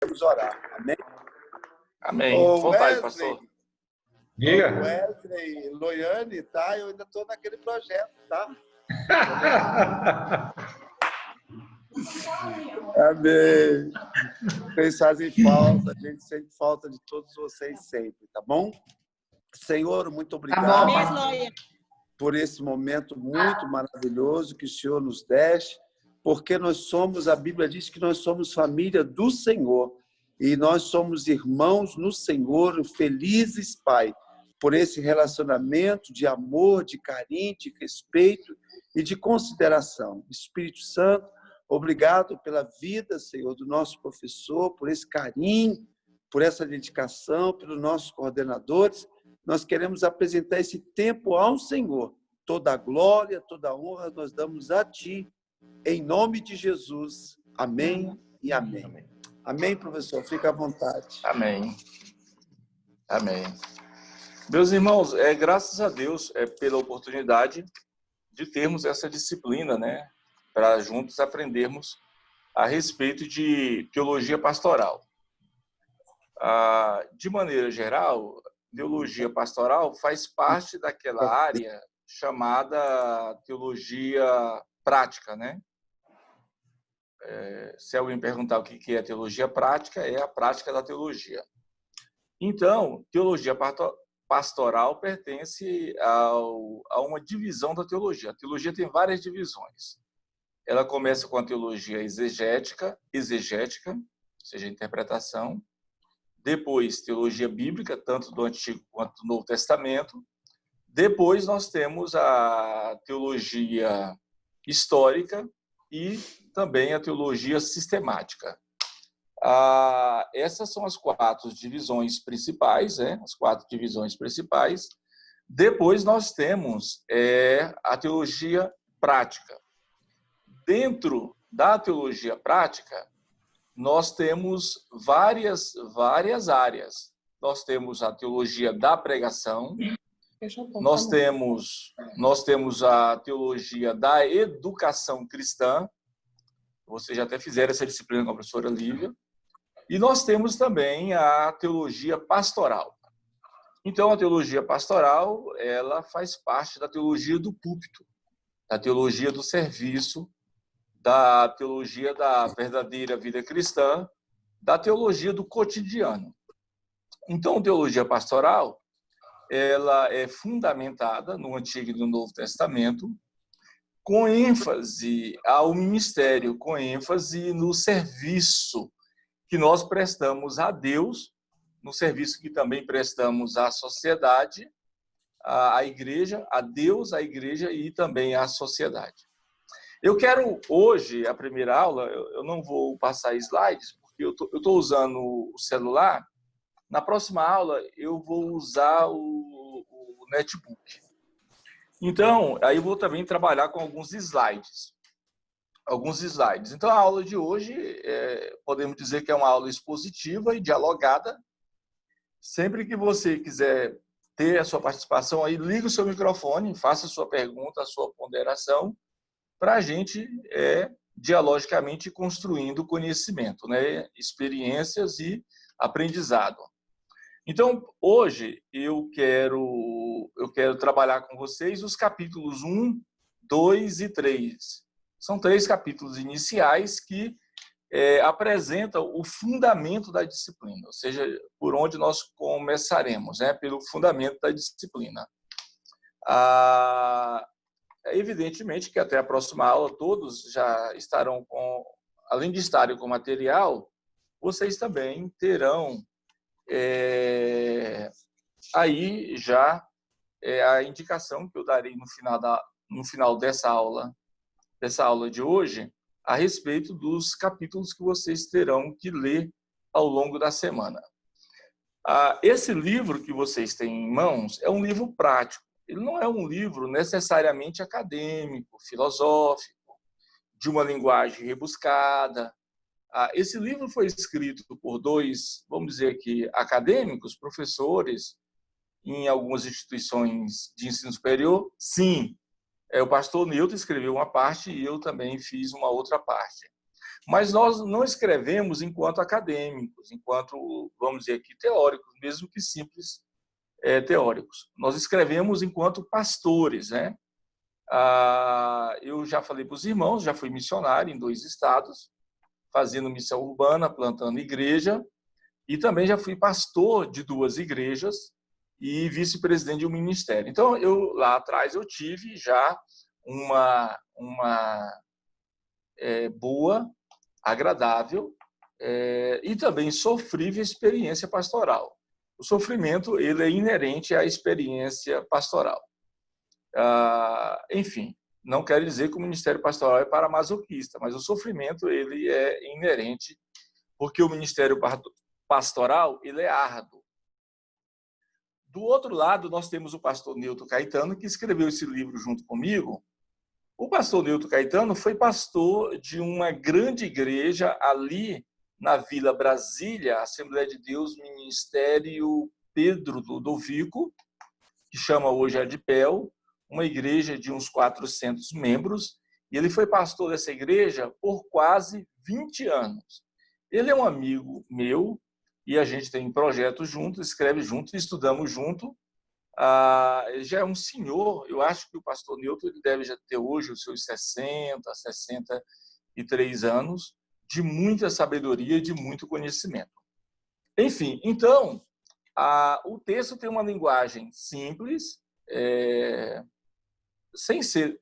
Vamos orar. Amém? Amém. Vontade, Wesley, pastor. Diga. Wesley, Loiane, tá? Eu ainda estou naquele projeto, tá? Amém. Vocês fazem falta, a gente sente falta de todos vocês sempre, tá bom? Senhor, muito obrigado por esse momento muito maravilhoso que o Senhor nos deste, porque nós somos, a Bíblia diz que nós somos família do Senhor e nós somos irmãos no Senhor, felizes, Pai, por esse relacionamento de amor, de carinho, de respeito e de consideração. Espírito Santo, obrigado pela vida, Senhor, do nosso professor, por esse carinho, por essa dedicação, pelos nossos coordenadores. Nós queremos apresentar esse tempo ao Senhor. Toda a glória, toda a honra nós damos a Ti, em nome de Jesus. Amém e amém. Amém, amém, professor. Fica à vontade. Amém. Amém. Meus irmãos, graças a Deus pela oportunidade de termos essa disciplina, né, para juntos aprendermos a respeito de teologia pastoral. De maneira geral, teologia pastoral faz parte daquela área chamada teologia prática, né? Se alguém perguntar o que é teologia prática, é a prática da teologia. Então, teologia pastoral pertence a uma divisão da teologia. A teologia tem várias divisões. Ela começa com a teologia exegética, ou seja, interpretação. Depois, teologia bíblica, tanto do Antigo quanto do Novo Testamento. Depois, nós temos a teologia histórica e também a teologia sistemática. Essas são as quatro divisões principais, as quatro divisões principais. Depois, nós temos a teologia prática. Dentro da teologia prática, nós temos várias áreas. Nós temos a teologia da pregação, nós temos a teologia da educação cristã, vocês já até fizeram essa disciplina com a professora Lívia, e nós temos também a teologia pastoral. Então, a teologia pastoral, ela faz parte da teologia do púlpito, da teologia do serviço, da teologia da verdadeira vida cristã, da teologia do cotidiano. Então, a teologia pastoral, ela é fundamentada no Antigo e no Novo Testamento, com ênfase ao ministério, com ênfase no serviço que nós prestamos a Deus, no serviço que também prestamos à sociedade, à igreja, a Deus, à igreja e também à sociedade. Eu quero hoje, a primeira aula, eu não vou passar slides, porque eu estou usando o celular. Na próxima aula, eu vou usar o netbook. Então, aí eu vou também trabalhar com alguns slides. Então, a aula de hoje, podemos dizer que é uma aula expositiva e dialogada. Sempre que você quiser ter a sua participação, aí liga o seu microfone, faça a sua pergunta, a sua ponderação, para a gente, dialogicamente, construindo conhecimento, né? Experiências e aprendizado. Então, hoje, eu quero trabalhar com vocês os capítulos 1, 2 e 3. São 3 capítulos iniciais que apresentam o fundamento da disciplina, ou seja, por onde nós começaremos, pelo fundamento da disciplina. Evidentemente que até a próxima aula todos já estarão além de estarem com material, vocês também terão aí já a indicação que eu darei no final dessa aula de hoje, a respeito dos capítulos que vocês terão que ler ao longo da semana. Esse livro que vocês têm em mãos é um livro prático. Ele não é um livro necessariamente acadêmico, filosófico, de uma linguagem rebuscada. Esse livro foi escrito por 2, vamos dizer aqui, acadêmicos, professores, em algumas instituições de ensino superior. Sim, o pastor Newton escreveu uma parte e eu também fiz uma outra parte. Mas nós não escrevemos enquanto acadêmicos, enquanto, vamos dizer aqui, teóricos, mesmo que simples teóricos. Nós escrevemos enquanto pastores, né? Eu já falei para os irmãos, já fui missionário em 2 estados, fazendo missão urbana, plantando igreja, e também já fui pastor de 2 igrejas e vice-presidente de um ministério. Então, lá atrás eu tive já uma boa, agradável e também sofrível experiência pastoral. O sofrimento ele é inerente à experiência pastoral. Enfim, não quero dizer que o ministério pastoral é para masoquista, mas o sofrimento ele é inerente, porque o ministério pastoral ele é árduo. Do outro lado, nós temos o pastor Newton Caetano, que escreveu esse livro junto comigo. O pastor Newton Caetano foi pastor de uma grande igreja ali na Vila Brasília, Assembleia de Deus, Ministério Pedro Ludovico, que chama hoje Adipel, uma igreja de uns 400 membros, e ele foi pastor dessa igreja por quase 20 anos. Ele é um amigo meu, e a gente tem projeto junto, escreve junto, estudamos junto. Ele já é um senhor, eu acho que o pastor Newton ele deve já ter hoje os seus 60, 63 anos, de muita sabedoria e de muito conhecimento. Enfim, então, o texto tem uma linguagem simples, sem ser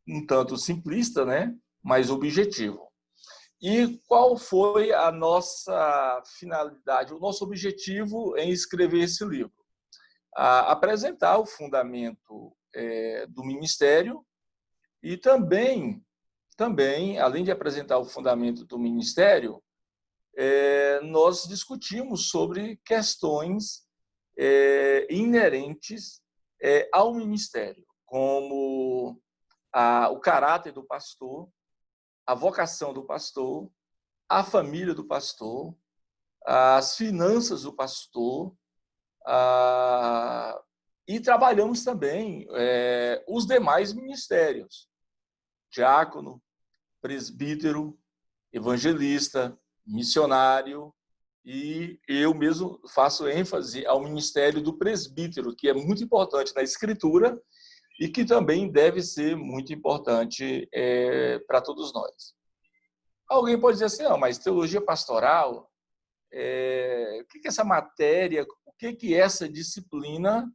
um tanto simplista, né? Mas objetivo. E qual foi a nossa finalidade, o nosso objetivo em escrever esse livro? Apresentar o fundamento do ministério e também, além de apresentar o fundamento do ministério, nós discutimos sobre questões inerentes ao ministério, como o caráter do pastor, a vocação do pastor, a família do pastor, as finanças do pastor, e trabalhamos também os demais ministérios, diácono, presbítero, evangelista, missionário, e eu mesmo faço ênfase ao ministério do presbítero, que é muito importante na Escritura e que também deve ser muito importante para todos nós. Alguém pode dizer assim, não, mas teologia pastoral, o que é essa matéria, o que essa disciplina,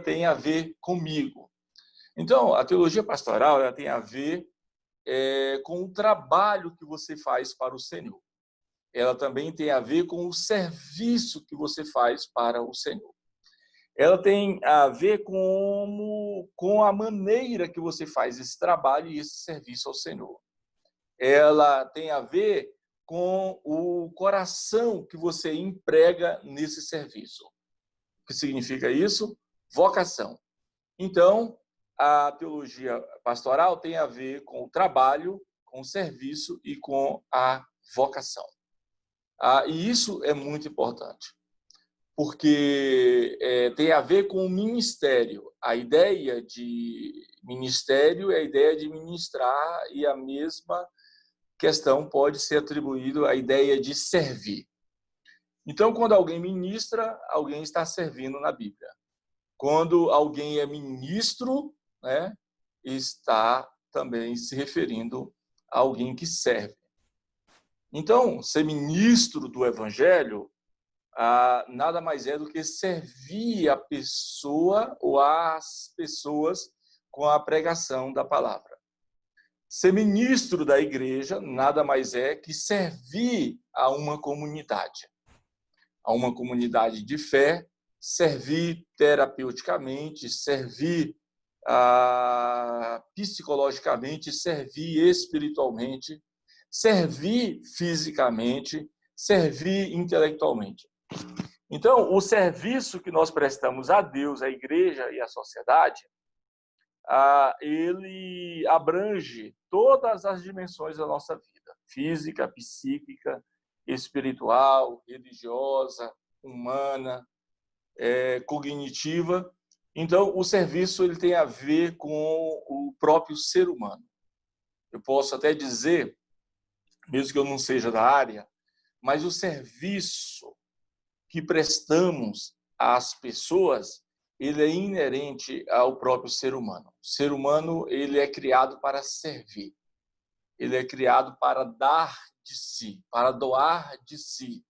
tem a ver comigo? Então, a teologia pastoral ela tem a ver com o trabalho que você faz para o Senhor. Ela também tem a ver com o serviço que você faz para o Senhor. Ela tem a ver com a maneira que você faz esse trabalho e esse serviço ao Senhor. Ela tem a ver com o coração que você emprega nesse serviço. O que significa isso? Vocação. Então, a teologia pastoral tem a ver com o trabalho, com o serviço e com a vocação. E isso é muito importante, porque tem a ver com o ministério. A ideia de ministério é a ideia de ministrar, e a mesma questão pode ser atribuída à ideia de servir. Então, quando alguém ministra, alguém está servindo na Bíblia. Quando alguém é ministro, né, está também se referindo a alguém que serve. Então, ser ministro do Evangelho nada mais é do que servir a pessoa ou as pessoas com a pregação da palavra. Ser ministro da igreja nada mais é que servir a uma comunidade de fé, servir terapeuticamente, servir psicologicamente, servir espiritualmente, servir fisicamente, servir intelectualmente. Então, o serviço que nós prestamos a Deus, à igreja e à sociedade, ele abrange todas as dimensões da nossa vida, física, psíquica, espiritual, religiosa, humana, cognitiva. Então, o serviço ele tem a ver com o próprio ser humano. eu posso até dizer, mesmo que eu não seja da área, mas o serviço que prestamos às pessoas, ele é inerente ao próprio ser humano. O ser humano, ele é criado para servir. Ele é criado para dar de si, para doar de si.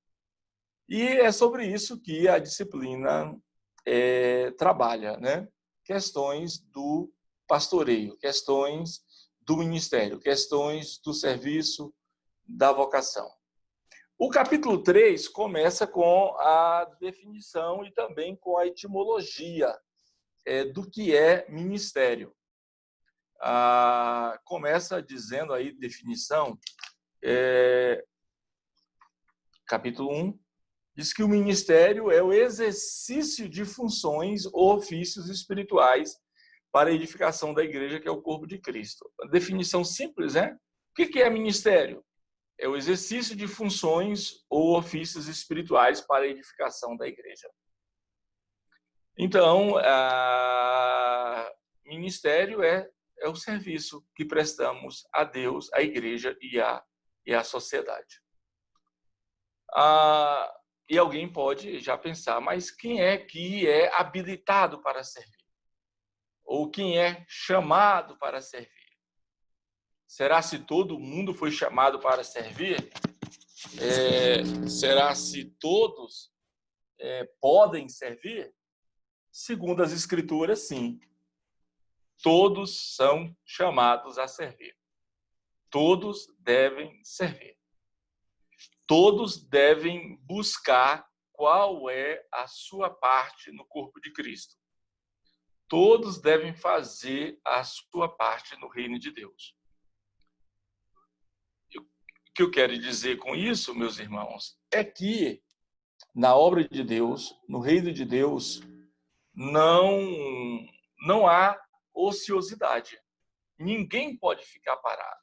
E é sobre isso que a disciplina trabalha, né? Questões do pastoreio, questões do ministério, questões do serviço, da vocação. O capítulo 3 começa com a definição e também com a etimologia do que é ministério. Começa dizendo aí, definição, capítulo 1, diz que o ministério é o exercício de funções ou ofícios espirituais para a edificação da igreja, que é o corpo de Cristo. A definição simples, né? O que é ministério? É o exercício de funções ou ofícios espirituais para a edificação da igreja. Então, ministério é o serviço que prestamos a Deus, à igreja e à sociedade. E alguém pode já pensar, mas quem é que é habilitado para servir? Ou quem é chamado para servir? Será se todo mundo foi chamado para servir? Será se todos podem servir? Segundo as Escrituras, sim. Todos são chamados a servir. Todos devem servir. Todos devem buscar qual é a sua parte no corpo de Cristo. Todos devem fazer a sua parte no reino de Deus. O que eu quero dizer com isso, meus irmãos, é que na obra de Deus, no reino de Deus, não há ociosidade. Ninguém pode ficar parado.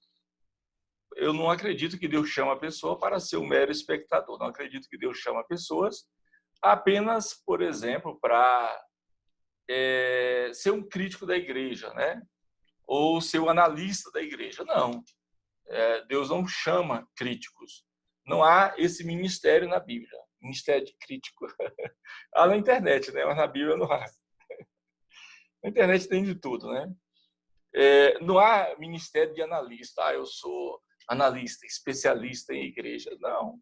Eu não acredito que Deus chama a pessoa para ser um mero espectador. Não acredito que Deus chama pessoas apenas, por exemplo, para ser um crítico da igreja, né? Ou ser um analista da igreja. Não. Deus não chama críticos. Não há esse ministério na Bíblia. Ministério de crítico. Há na internet, né? Mas na Bíblia não há. Na internet tem de tudo, né? Não há ministério de analista. Eu sou analista, especialista em igreja. Não.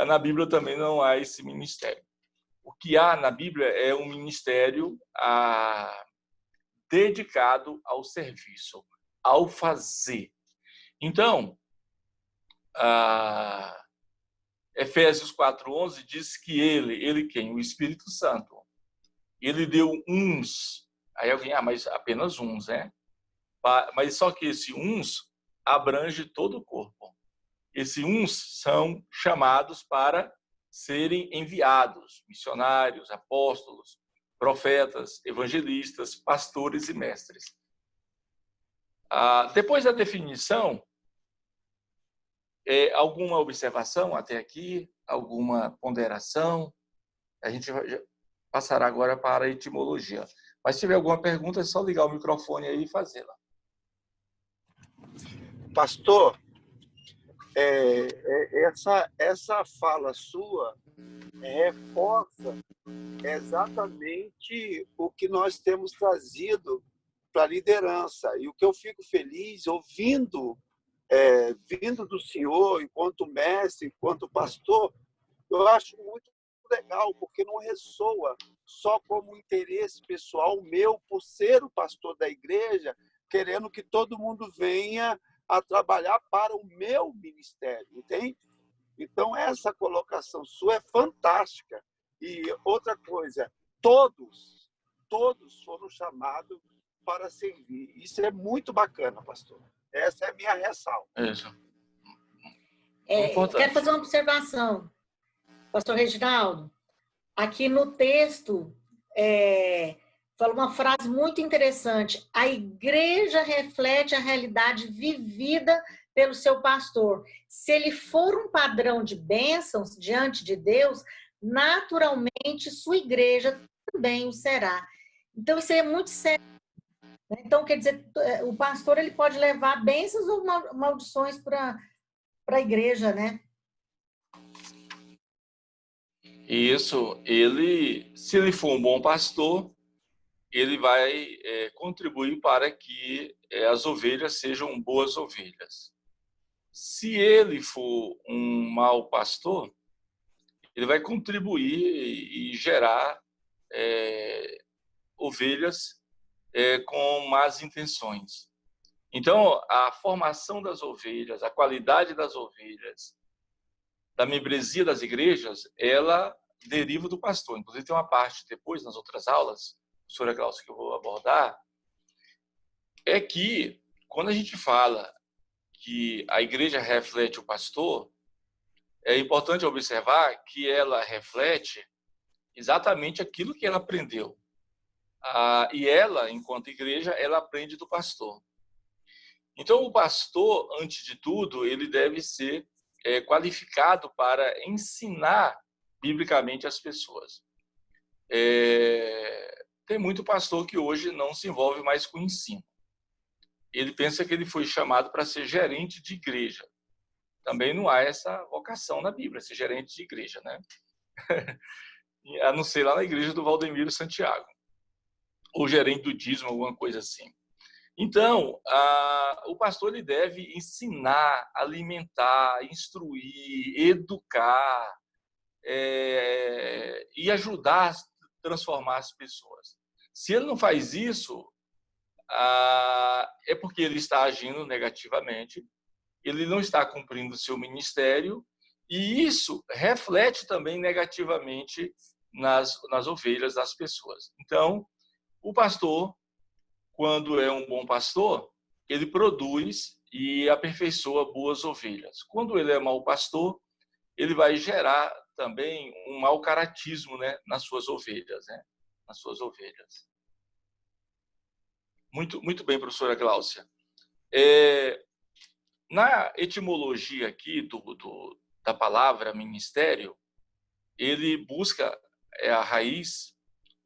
Na Bíblia também não há esse ministério. O que há na Bíblia é um ministério dedicado ao serviço, ao fazer. Então, Efésios 4:11 diz que ele quem? O Espírito Santo. Ele deu uns. Aí alguém, mas apenas uns, né? Mas só que esse uns abrange todo o corpo. Esses uns são chamados para serem enviados, missionários, apóstolos, profetas, evangelistas, pastores e mestres. Depois da definição, alguma observação até aqui? Alguma ponderação? A gente passará agora para a etimologia. Mas se tiver alguma pergunta, é só ligar o microfone aí e fazê-la. Pastor, essa fala sua reforça exatamente o que nós temos trazido para a liderança. E o que eu fico feliz ouvindo, vindo do senhor, enquanto mestre, enquanto pastor, eu acho muito legal, porque não ressoa só como interesse pessoal meu, por ser o pastor da igreja, querendo que todo mundo venha a trabalhar para o meu ministério, entende? Então, essa colocação sua é fantástica. E outra coisa, todos foram chamados para servir. Isso é muito bacana, pastor. Essa é a minha ressalva. Isso. Quero fazer uma observação, pastor Reginaldo. Aqui no texto, fala uma frase muito interessante. A igreja reflete a realidade vivida pelo seu pastor. Se ele for um padrão de bênçãos diante de Deus, naturalmente sua igreja também o será. Então, isso é muito sério. Então, quer dizer, o pastor ele pode levar bênçãos ou maldições para a igreja, né? Isso, se ele for um bom pastor, ele vai contribuir para que as ovelhas sejam boas ovelhas. Se ele for um mau pastor, ele vai contribuir e gerar ovelhas com más intenções. Então, a formação das ovelhas, a qualidade das ovelhas, da membresia das igrejas, ela deriva do pastor. Inclusive, tem uma parte depois, nas outras aulas, professora Glaucia, que eu vou abordar, é que, quando a gente fala que a igreja reflete o pastor, é importante observar que ela reflete exatamente aquilo que ela aprendeu. E ela, enquanto igreja, ela aprende do pastor. Então, o pastor, antes de tudo, ele deve ser qualificado para ensinar biblicamente as pessoas. Tem muito pastor que hoje não se envolve mais com o ensino. Ele pensa que ele foi chamado para ser gerente de igreja. Também não há essa vocação na Bíblia, ser gerente de igreja, né? A não ser lá na igreja do Valdemiro Santiago. Ou gerente do dízimo, alguma coisa assim. Então, o pastor ele deve ensinar, alimentar, instruir, educar e ajudar a transformar as pessoas. Se ele não faz isso, é porque ele está agindo negativamente, ele não está cumprindo o seu ministério, e isso reflete também negativamente nas ovelhas das pessoas. Então, o pastor, quando é um bom pastor, ele produz e aperfeiçoa boas ovelhas. Quando ele é mau pastor, ele vai gerar também um mau caratismo, né, nas suas ovelhas, né? Nas suas ovelhas. Muito, muito bem, professora Gláucia. Na etimologia aqui da palavra ministério, ele busca a raiz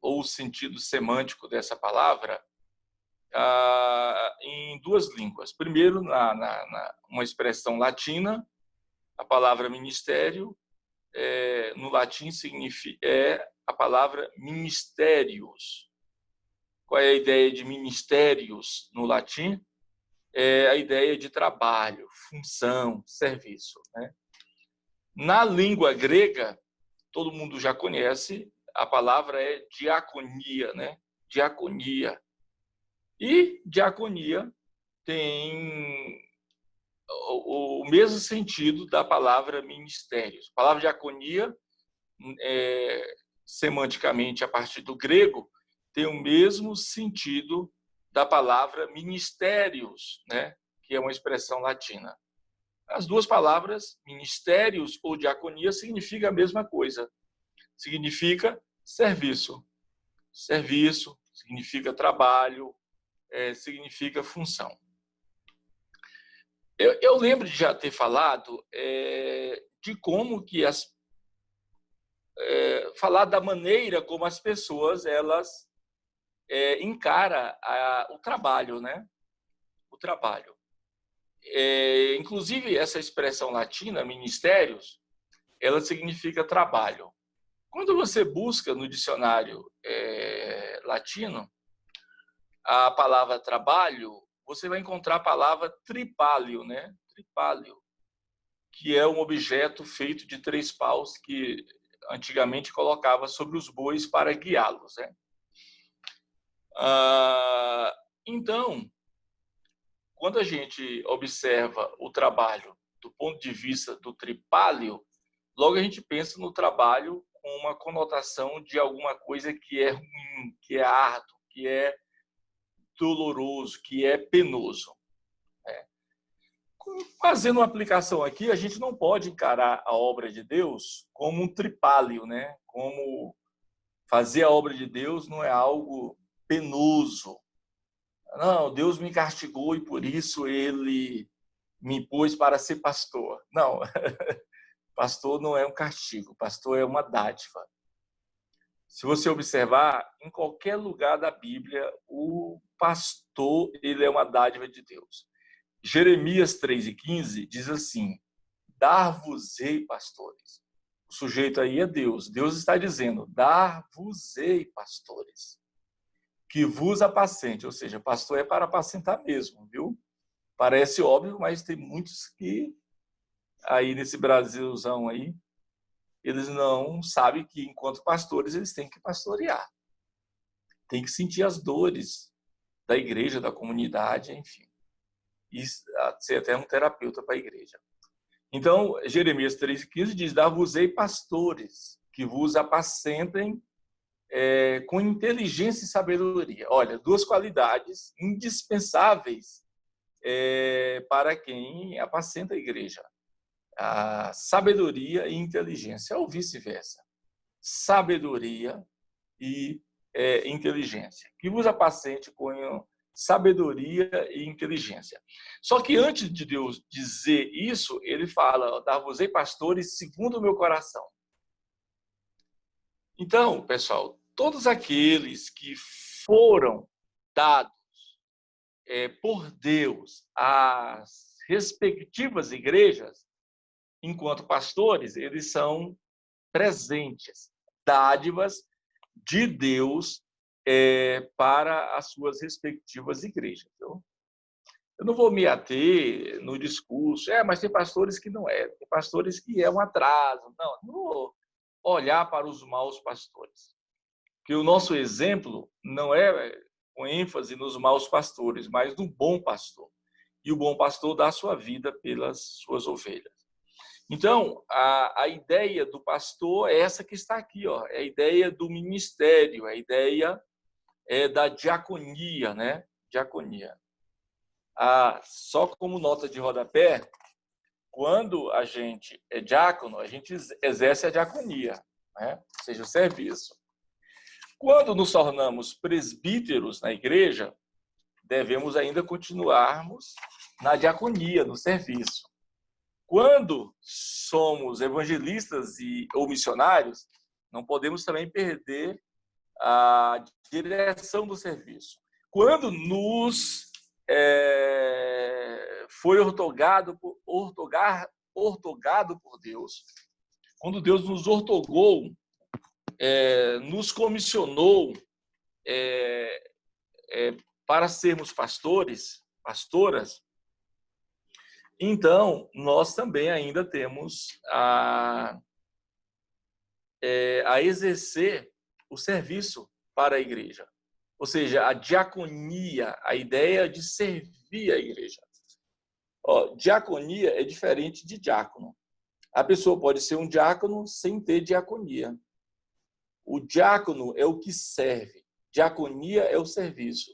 ou o sentido semântico dessa palavra em duas línguas. Primeiro, uma expressão latina, a palavra ministério, no latim significa a palavra ministérios. Qual é a ideia de ministérios no latim? É a ideia de trabalho, função, serviço, né? Na língua grega, todo mundo já conhece, a palavra é diaconia, né? Diaconia. E diaconia tem o mesmo sentido da palavra ministérios. A palavra diaconia, semanticamente, a partir do grego, tem o mesmo sentido da palavra ministérios, né? Que é uma expressão latina. As duas palavras, ministérios ou diaconia, significam a mesma coisa. Significa serviço. Serviço significa trabalho, significa função. Eu lembro de já ter falado de como que falar da maneira como as pessoas elas encaram o trabalho, né? O trabalho. Inclusive, essa expressão latina, ministérios, ela significa trabalho. Quando você busca no dicionário latino a palavra trabalho, você vai encontrar a palavra tripálio, né? Tripálio, que é um objeto feito de 3 paus que antigamente colocava sobre os bois para guiá-los, né? Então, quando a gente observa o trabalho do ponto de vista do tripálio, logo a gente pensa no trabalho com uma conotação de alguma coisa que é ruim, que é árduo, que é doloroso, que é penoso. Fazendo uma aplicação aqui, a gente não pode encarar a obra de Deus como um tripálio, né? Como fazer a obra de Deus não é algo penoso. Não, Deus me castigou e por isso ele me pôs para ser pastor. Não, pastor não é um castigo, pastor é uma dádiva. Se você observar, em qualquer lugar da Bíblia, o pastor, ele é uma dádiva de Deus. Jeremias 3:15 diz assim: dar-vos-ei pastores. O sujeito aí é Deus. Deus está dizendo: dar-vos-ei pastores, que vos apacente. Ou seja, pastor é para apacentar mesmo, viu? Parece óbvio, mas tem muitos que aí nesse Brasilzão aí, eles não sabem que, enquanto pastores, eles têm que pastorear. Tem que sentir as dores da igreja, da comunidade, enfim. E ser até um terapeuta para a igreja. Então, Jeremias 3:15 diz: dar-vos-ei pastores, que vos apacentem com inteligência e sabedoria. Olha, duas qualidades indispensáveis para quem apacenta a igreja. A sabedoria e inteligência, ou vice-versa. Sabedoria e inteligência. Que vos apacente com sabedoria e inteligência. Só que antes de Deus dizer isso, ele fala: dar-vos-ei pastores segundo o meu coração. Então, pessoal, todos aqueles que foram dados por Deus às respectivas igrejas, enquanto pastores, eles são presentes, dádivas de Deus para as suas respectivas igrejas. Eu não vou me ater no discurso, mas tem pastores que não é, tem pastores que é um atraso. Não vou olhar para os maus pastores. Porque o nosso exemplo não é com ênfase nos maus pastores, mas no bom pastor. E o bom pastor dá a sua vida pelas suas ovelhas. Então, a ideia do pastor é essa que está aqui, ó, é a ideia do ministério, é a ideia da diaconia, né? Diaconia. Só como nota de rodapé, quando a gente é diácono, a gente exerce a diaconia, né? Ou seja, o serviço. Quando nos tornamos presbíteros na igreja, devemos ainda continuarmos na diaconia, no serviço. Quando somos evangelistas ou missionários, não podemos também perder a direção do serviço. Quando nos foi ortogado por Deus, quando Deus nos ortogou, nos comissionou para sermos pastores, pastoras, então, nós também ainda temos a exercer o serviço para a igreja. Ou seja, a diaconia, a ideia de servir a igreja. Diaconia é diferente de diácono. A pessoa pode ser um diácono sem ter diaconia. O diácono é o que serve. Diaconia é o serviço.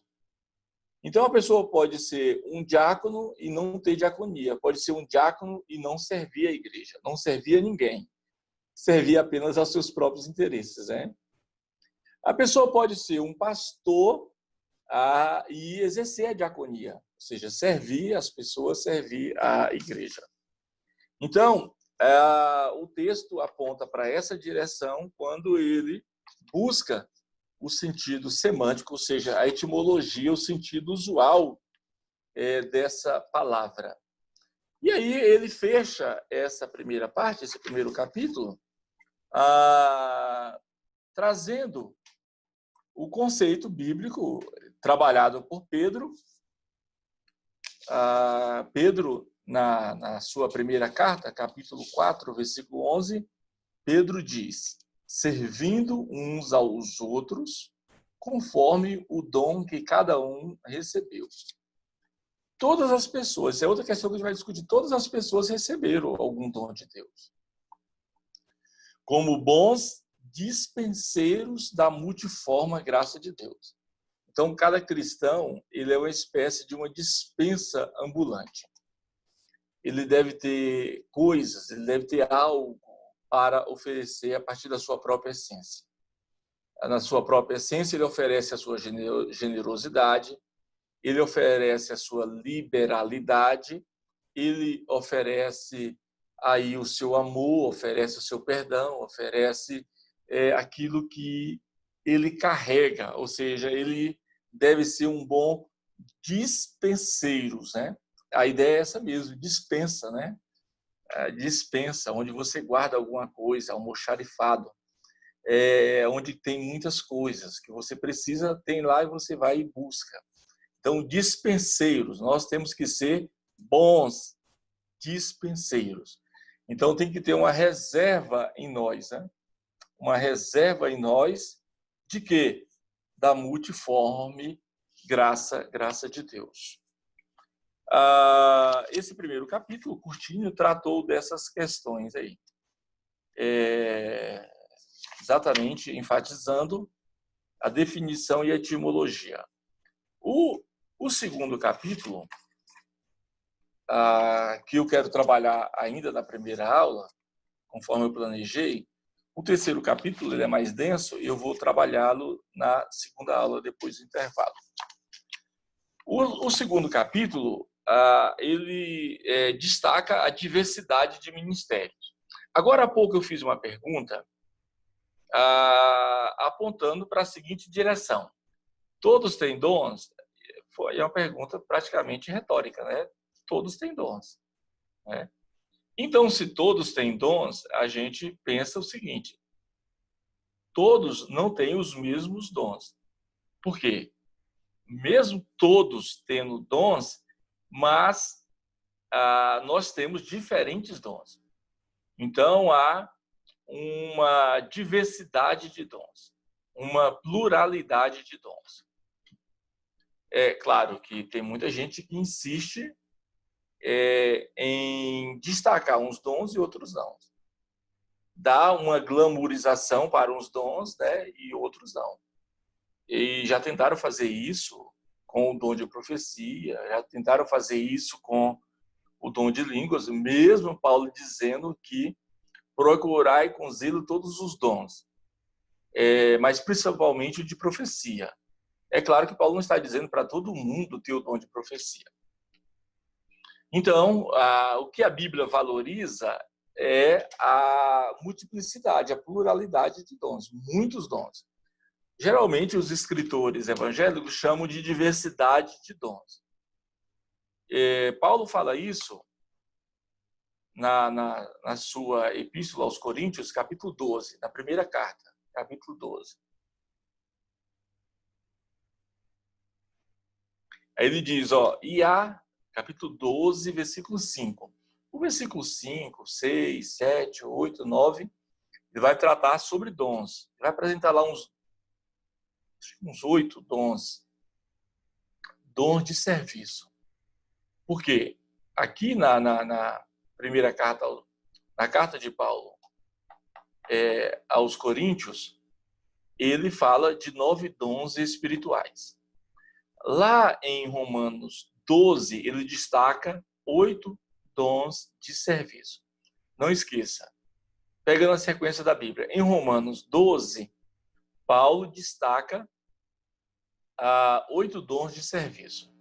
Então, a pessoa pode ser um diácono e não ter diaconia. Pode ser um diácono e não servir a igreja, não servir a ninguém. Servir apenas aos seus próprios interesses, né? A pessoa pode ser um pastor e exercer a diaconia, ou seja, servir as pessoas, servir a igreja. Então, o texto aponta para essa direção quando ele busca o sentido semântico, ou seja, a etimologia, o sentido usual dessa palavra. E aí ele fecha essa primeira parte, esse primeiro capítulo, trazendo o conceito bíblico trabalhado por Pedro. Pedro, na sua primeira carta, capítulo 4, versículo 11, Pedro diz: servindo uns aos outros, conforme o dom que cada um recebeu. Todas as pessoas, é outra questão que a gente vai discutir, todas as pessoas receberam algum dom de Deus. Como bons dispenseiros da multiforme graça de Deus. Então, cada cristão, ele é uma espécie de uma dispensa ambulante. Ele deve ter coisas, ele deve ter algo para oferecer a partir da sua própria essência. Na sua própria essência, ele oferece a sua generosidade, ele oferece a sua liberalidade, ele oferece aí o seu amor, oferece o seu perdão, oferece aquilo que ele carrega, ou seja, ele deve ser um bom dispenseiro, né? A ideia é essa mesmo, dispensa, né? Dispensa, onde você guarda alguma coisa, almoxarifado, onde tem muitas coisas que você precisa, tem lá e você vai e busca. Então, dispenseiros, nós temos que ser bons dispenseiros. Então, tem que ter uma reserva em nós, né? Uma reserva em nós de quê? Da multiforme graça de Deus. Esse primeiro capítulo, curtinho, tratou dessas questões aí. Exatamente enfatizando a definição e a etimologia. O segundo capítulo, que eu quero trabalhar ainda na primeira aula, conforme eu planejei, o terceiro capítulo ele é mais denso e eu vou trabalhá-lo na segunda aula, depois do intervalo. O segundo capítulo, ele destaca a diversidade de ministérios. Agora há pouco eu fiz uma pergunta apontando para a seguinte direção. Todos têm dons? Foi uma pergunta praticamente retórica, né? Todos têm dons, né? Então, se todos têm dons, a gente pensa o seguinte: todos não têm os mesmos dons. Por quê? Mesmo todos tendo dons, mas nós temos diferentes dons. Então, há uma diversidade de dons, uma pluralidade de dons. É claro que tem muita gente que insiste em destacar uns dons e outros não. Dá uma glamourização para uns dons, né, e outros não. E já tentaram fazer isso com o dom de profecia, já tentaram fazer isso com o dom de línguas, mesmo Paulo dizendo que procurai com zelo todos os dons, mas principalmente o de profecia. É claro que Paulo não está dizendo para todo mundo ter o dom de profecia. Então, o que a Bíblia valoriza é a multiplicidade, a pluralidade de dons, muitos dons. Geralmente, os escritores evangélicos chamam de diversidade de dons. Paulo fala isso na sua Epístola aos Coríntios, capítulo 12, na primeira carta, capítulo 12. Aí ele diz, capítulo 12, versículo 5. O versículo 5, 6, 7, 8, 9, ele vai tratar sobre dons. Ele vai apresentar lá uns 8 dons. Dons de serviço. Por quê? Aqui na primeira carta, na carta de Paulo aos Coríntios, ele fala de 9 dons espirituais. Lá em Romanos 12, ele destaca 8 dons de serviço. Não esqueça, pegando a sequência da Bíblia, em Romanos 12, Paulo destaca 8 dons de serviço.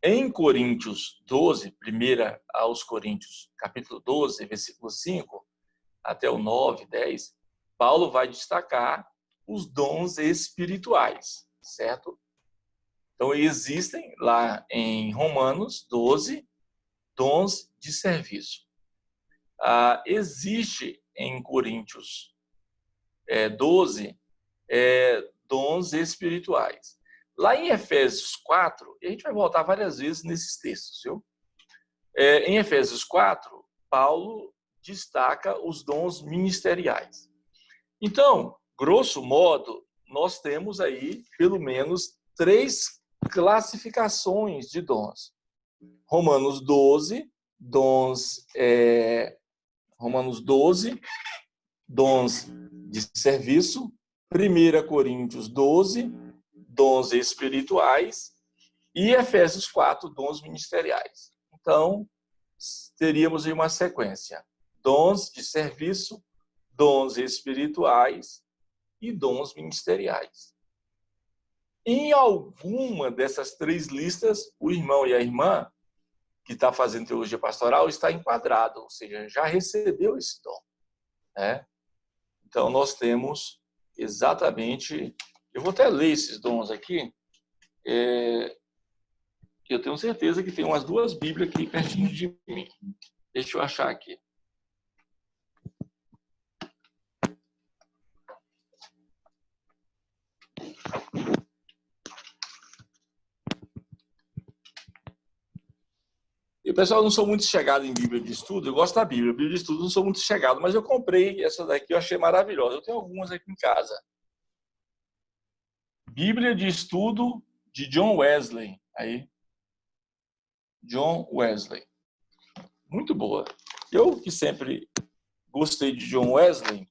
Em Coríntios 12, primeira aos Coríntios, capítulo 12, versículo 5, até o 9, 10, Paulo vai destacar os dons espirituais, certo? Então, existem lá em Romanos 12, dons de serviço. Existe em Coríntios 12, dons espirituais. Lá em Efésios 4, e a gente vai voltar várias vezes nesses textos, viu? Em Efésios 4, Paulo destaca os dons ministeriais. Então, grosso modo, nós temos aí pelo menos 3 classificações de dons. Romanos 12, dons de serviço. 1 Coríntios 12, dons espirituais. E Efésios 4, dons ministeriais. Então, teríamos aí uma sequência. Dons de serviço, dons espirituais e dons ministeriais. Em alguma dessas 3 listas, o irmão e a irmã que está fazendo teologia pastoral está enquadrado, ou seja, já recebeu esse dom, né? Então, nós temos exatamente... Eu vou até ler esses dons aqui. Eu tenho certeza que tem umas 2 Bíblias aqui pertinho de mim. Deixa eu achar aqui. E, pessoal, eu não sou muito chegado em Bíblia de estudo. Eu gosto da Bíblia. Bíblia de estudo não sou muito chegado, mas eu comprei essa daqui, eu achei maravilhosa. Eu tenho algumas aqui em casa. Bíblia de estudo de John Wesley. Aí. John Wesley. Muito boa. Eu que sempre gostei de John Wesley,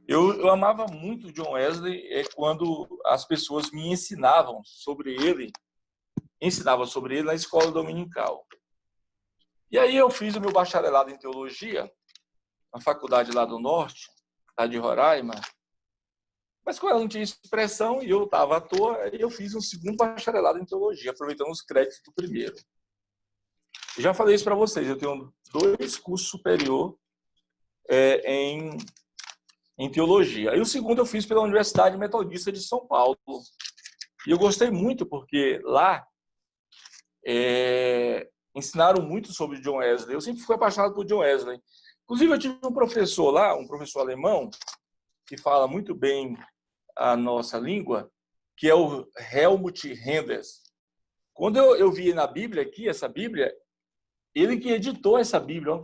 eu amava muito John Wesley quando as pessoas me ensinavam sobre ele na escola dominical. E aí eu fiz o meu bacharelado em teologia na faculdade lá do norte, lá de Roraima, mas como ela não tinha expressão e eu estava à toa, eu fiz um segundo bacharelado em teologia, aproveitando os créditos do primeiro. Eu já falei isso para vocês, eu tenho 2 cursos superiores em teologia. E o segundo eu fiz pela Universidade Metodista de São Paulo. E eu gostei muito porque lá ensinaram muito sobre John Wesley. Eu sempre fui apaixonado por John Wesley. Inclusive, eu tive um professor lá, um professor alemão, que fala muito bem a nossa língua, que é o Helmut Renders. Quando eu vi na Bíblia aqui, essa Bíblia, ele que editou essa Bíblia, eu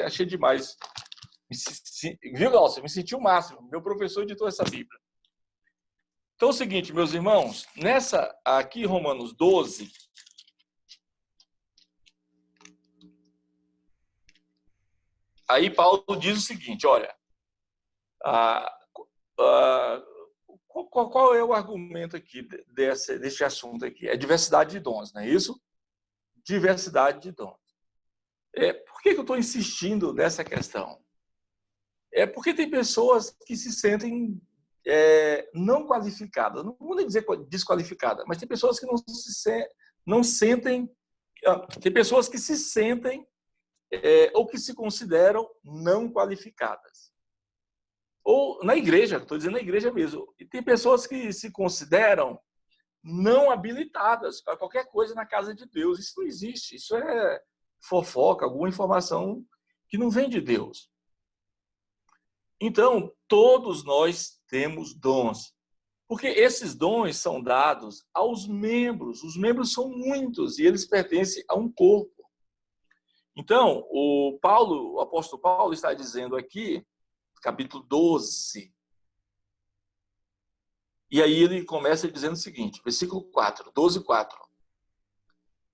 achei demais. Viu, Glaucio? Me senti o máximo. Meu professor editou essa Bíblia. Então é o seguinte, meus irmãos, nessa aqui, Romanos 12, aí Paulo diz o seguinte, olha, qual é o argumento aqui desse assunto aqui? É diversidade de dons, não é isso? Diversidade de dons. Por que eu estou insistindo nessa questão? Porque tem pessoas que se sentem não qualificadas, não vou nem dizer desqualificadas, mas tem pessoas que não sentem, tem pessoas que se sentem ou que se consideram não qualificadas. Ou na igreja, estou dizendo na igreja mesmo, e tem pessoas que se consideram não habilitadas para qualquer coisa na casa de Deus. Isso não existe, isso é fofoca, alguma informação que não vem de Deus. Então, todos nós temos dons, porque esses dons são dados aos membros. Os membros são muitos e eles pertencem a um corpo. Então, o apóstolo Paulo está dizendo aqui, capítulo 12, e aí ele começa dizendo o seguinte, versículo 4, 12, 4.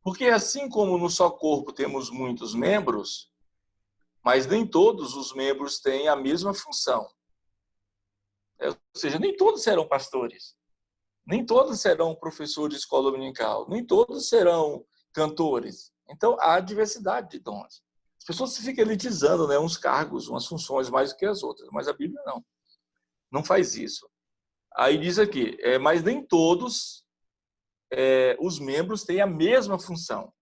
Porque assim como no só corpo temos muitos membros, mas nem todos os membros têm a mesma função. Ou seja, nem todos serão pastores, nem todos serão professores de escola dominical, nem todos serão cantores. Então, há diversidade de dons. As pessoas ficam elitizando, né, uns cargos, umas funções mais do que as outras, mas a Bíblia não faz isso. Aí diz aqui, mas nem todos os membros têm a mesma função.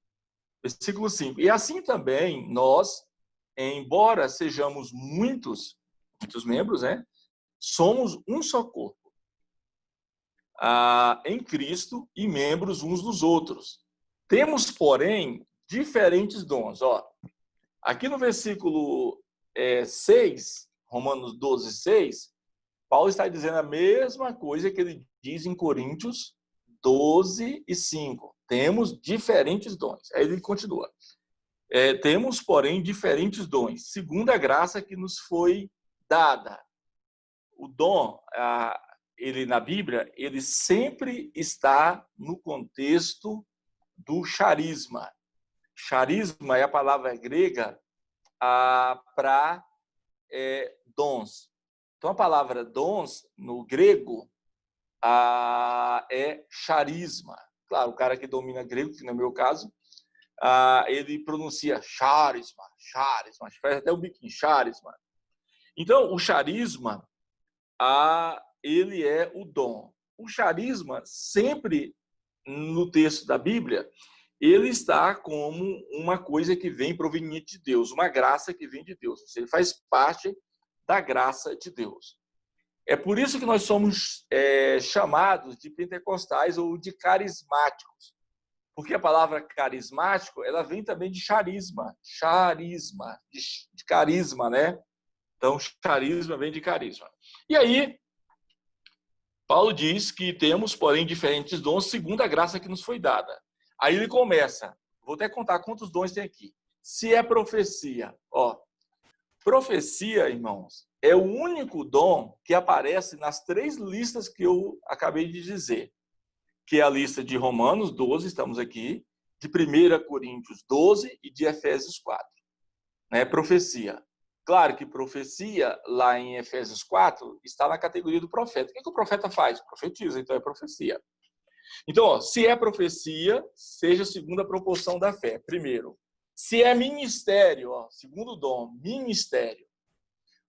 Versículo 5. E assim também nós, embora sejamos muitos membros, né, somos um só corpo em Cristo e membros uns dos outros. Temos, porém, diferentes dons. Aqui no versículo 6, Romanos 12, 6, Paulo está dizendo a mesma coisa que ele diz em Coríntios 12 e 5. Temos diferentes dons. Aí ele continua. Temos, porém, diferentes dons, segundo a graça que nos foi dada. O dom, ele na Bíblia, ele sempre está no contexto do charisma. Charisma é a palavra grega para dons. Então, a palavra dons, no grego, é charisma. Claro, o cara que domina grego, que no meu caso, ele pronuncia charisma, faz até o biquinho, charisma. Então, o charisma, ele é o dom. O charisma, sempre no texto da Bíblia, ele está como uma coisa que vem proveniente de Deus, uma graça que vem de Deus. Ele faz parte da graça de Deus. É por isso que nós somos chamados de pentecostais ou de carismáticos. Porque a palavra carismático, ela vem também de charisma, de carisma, né? Então, charisma vem de carisma. E aí, Paulo diz que temos, porém, diferentes dons segundo a graça que nos foi dada. Aí ele começa, vou até contar quantos dons tem aqui. Se é profecia, ó, profecia, irmãos, é o único dom que aparece nas 3 listas que eu acabei de dizer, que é a lista de Romanos 12, estamos aqui, de 1 Coríntios 12 e de Efésios 4. Né? Profecia. Claro que profecia, lá em Efésios 4, está na categoria do profeta. O que o profeta faz? Profetiza, então é profecia. Então, ó, se é profecia, seja segundo a proporção da fé, primeiro. Se é ministério, ó, segundo dom, ministério.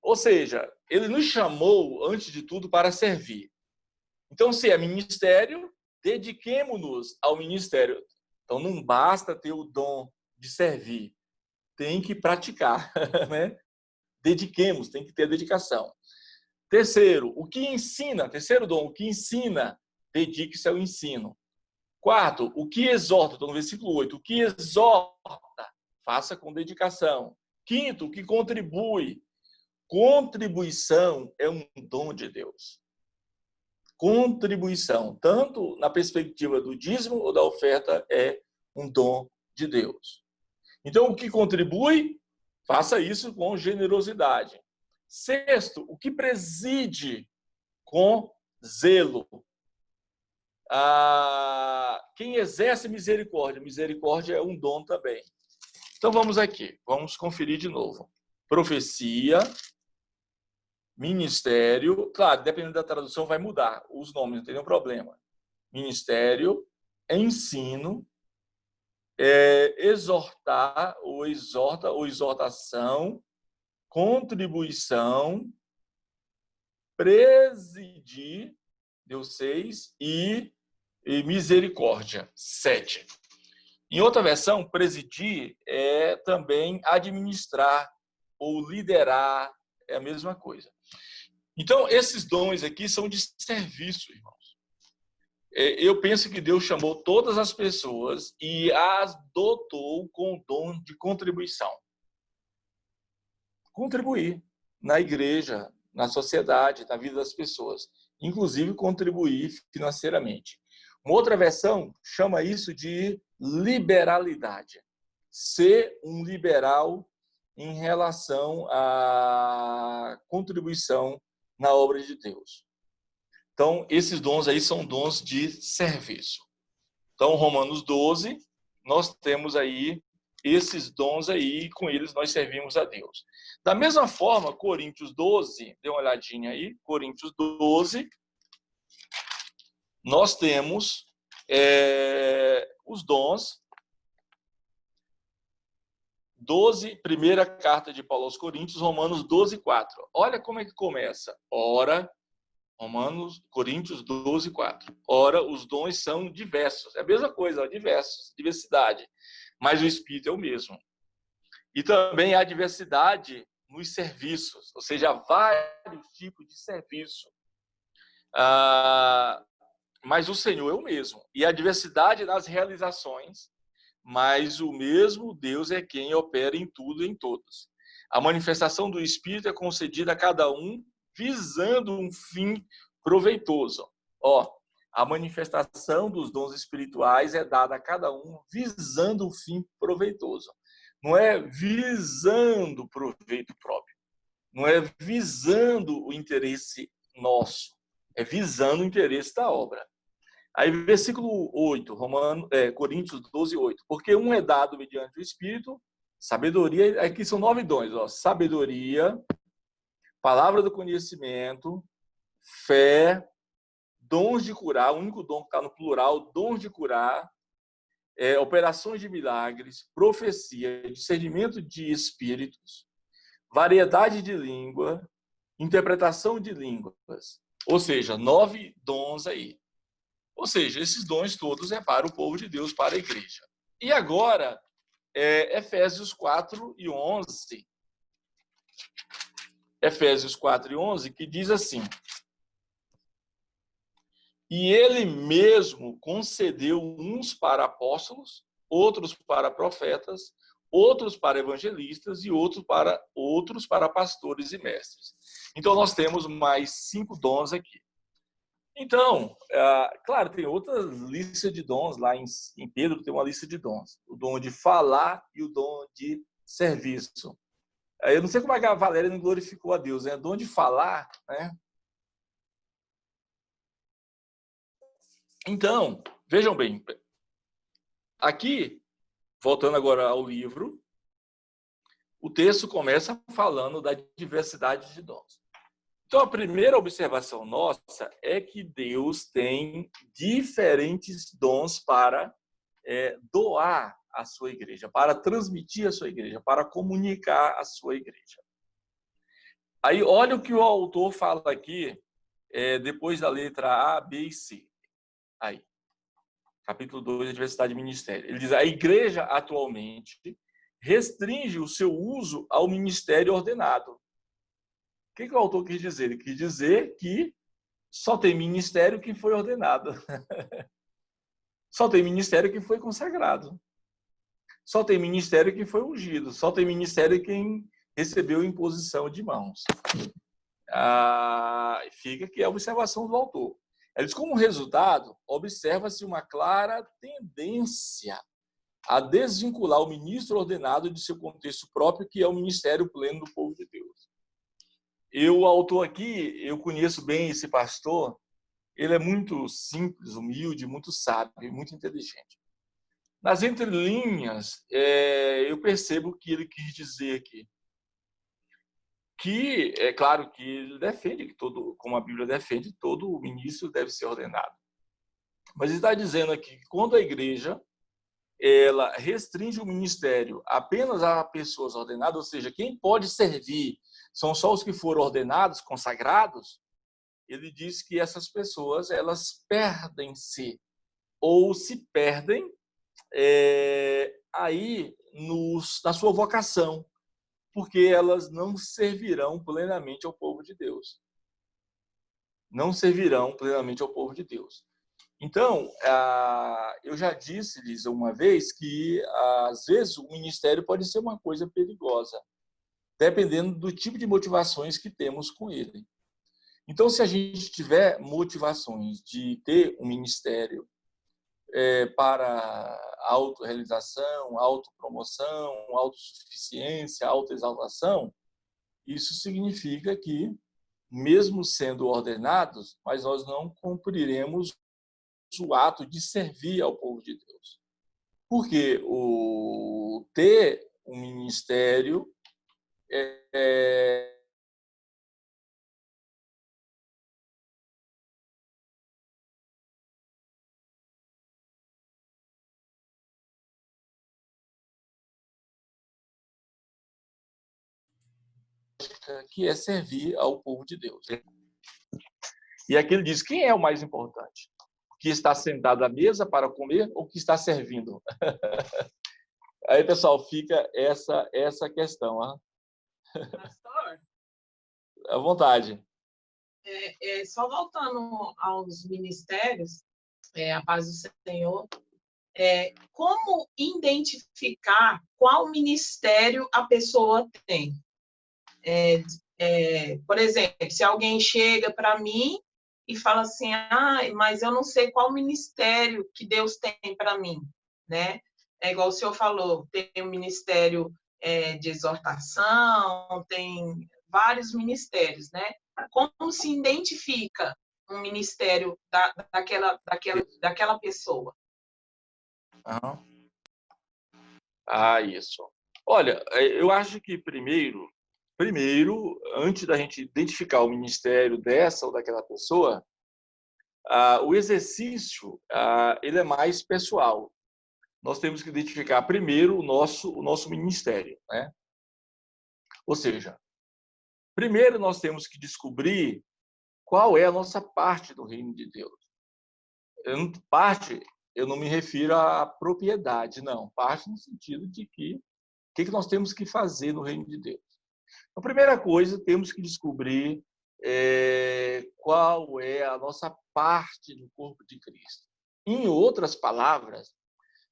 Ou seja, ele nos chamou, antes de tudo, para servir. Então, se é ministério, dediquemo-nos ao ministério. Então, não basta ter o dom de servir, tem que praticar, né? Dediquemos, tem que ter dedicação. Terceiro, o que ensina, terceiro dom, o que ensina, dedique-se ao ensino. Quarto, o que exorta, estou no versículo 8, o que exorta, faça com dedicação. Quinto, o que contribui. Contribuição é um dom de Deus. Contribuição, tanto na perspectiva do dízimo ou da oferta, é um dom de Deus. Então, o que contribui, faça isso com generosidade. Sexto, o que preside com zelo. Quem exerce misericórdia, misericórdia é um dom também. Então, vamos aqui, vamos conferir de novo. Profecia, ministério, claro, dependendo da tradução vai mudar os nomes, não tem nenhum problema. Ministério, ensino, exortar, ou exorta, ou exortação, contribuição, presidir, deu 6, e misericórdia, 7. Em outra versão, presidir é também administrar ou liderar, é a mesma coisa. Então, esses dons aqui são de serviço, irmãos. Eu penso que Deus chamou todas as pessoas e as dotou com o dom de contribuição. Contribuir na igreja, na sociedade, na vida das pessoas. Inclusive, contribuir financeiramente. Uma outra versão chama isso de liberalidade. Ser um liberal em relação à contribuição na obra de Deus. Então, esses dons aí são dons de serviço. Então, Romanos 12, nós temos aí esses dons aí, e com eles nós servimos a Deus. Da mesma forma, Coríntios 12, dê uma olhadinha aí, Coríntios 12, nós temos os dons. 12, primeira carta de Paulo aos Coríntios, Romanos 12, 4. Olha como é que começa. Ora, Coríntios 12, 4. Ora, os dons são diversos. É a mesma coisa, diversos, diversidade. Mas o Espírito é o mesmo. E também há diversidade nos serviços, ou seja, há vários tipos de serviço. Mas o Senhor é o mesmo. E a diversidade nas realizações, mas o mesmo Deus é quem opera em tudo e em todos. A manifestação do Espírito é concedida a cada um visando um fim proveitoso. A manifestação dos dons espirituais é dada a cada um visando um fim proveitoso. Não é visando proveito próprio. Não é visando o interesse nosso. É visando o interesse da obra. Aí, versículo 8, Coríntios 12, 8. Porque um é dado mediante o Espírito, sabedoria, aqui são 9 dons, sabedoria, palavra do conhecimento, fé, dons de curar, o único dom que está no plural, dons de curar, operações de milagres, profecia, discernimento de espíritos, variedade de língua, interpretação de línguas. Ou seja, 9 dons aí. Ou seja, esses dons todos é para o povo de Deus, para a igreja. E agora, Efésios 4 e 11. Efésios 4 e 11, que diz assim: E ele mesmo concedeu uns para apóstolos, outros para profetas, outros para evangelistas e outros para pastores e mestres. Então, nós temos mais 5 dons aqui. Então, claro, tem outra lista de dons, lá em Pedro tem uma lista de dons. O dom de falar e o dom de serviço. Eu não sei como é que a Valéria não glorificou a Deus, né? O dom de falar, né? Então, vejam bem, aqui, voltando agora ao livro, o texto começa falando da diversidade de dons. Então, a primeira observação nossa é que Deus tem diferentes dons para doar a sua igreja, para transmitir a sua igreja, para comunicar a sua igreja. Aí, olha o que o autor fala aqui, depois da letra A, B e C. Aí, capítulo 2, diversidade de ministério. Ele diz, a igreja atualmente restringe o seu uso ao ministério ordenado. O que o autor quis dizer? Ele quis dizer que só tem ministério que foi ordenado. Só tem ministério que foi consagrado. Só tem ministério que foi ungido. Só tem ministério quem recebeu imposição de mãos. Fica aqui a observação do autor. Ele diz, como resultado, observa-se uma clara tendência a desvincular o ministro ordenado de seu contexto próprio, que é o ministério pleno do povo de Deus. O autor aqui, eu conheço bem esse pastor, ele é muito simples, humilde, muito sábio, muito inteligente. Nas entrelinhas, eu percebo que ele quis dizer aqui que, é claro que ele defende, que como a Bíblia defende, todo ministro deve ser ordenado. Mas ele está dizendo aqui que quando a igreja ela restringe o ministério apenas a pessoas ordenadas, ou seja, quem pode servir são só os que foram ordenados, consagrados, ele diz que essas pessoas elas perdem-se ou se perdem aí na sua vocação, porque elas não servirão plenamente ao povo de Deus. Não servirão plenamente ao povo de Deus. Então, eu já disse-lhes uma vez que, às vezes, o ministério pode ser uma coisa perigosa, dependendo do tipo de motivações que temos com ele. Então, se a gente tiver motivações de ter um ministério para autorrealização, autopromoção, autossuficiência, autoexaltação, isso significa que, mesmo sendo ordenados, mas nós não cumpriremos o ato de servir ao povo de Deus. Porque ter um ministério que é servir ao povo de Deus. E aqui ele diz, quem é o mais importante? O que está sentado à mesa para comer ou o que está servindo? Aí, pessoal, fica essa questão. Pastor? À vontade. Só voltando aos ministérios, a paz do Senhor, como identificar qual ministério a pessoa tem? Por exemplo, se alguém chega para mim e fala assim, mas eu não sei qual ministério que Deus tem para mim, né? É igual o senhor falou, tem o ministério de exortação, tem vários ministérios, né? Como se identifica um ministério daquela pessoa? Isso. Olha, eu acho que primeiro, antes da gente identificar o ministério dessa ou daquela pessoa, o exercício ele é mais pessoal. Nós temos que identificar primeiro o nosso ministério, né? Ou seja, primeiro nós temos que descobrir qual é a nossa parte do reino de Deus. Parte, eu não me refiro à propriedade, não. Parte no sentido de que o que nós temos que fazer no reino de Deus. A primeira coisa, temos que descobrir qual é a nossa parte no corpo de Cristo. Em outras palavras,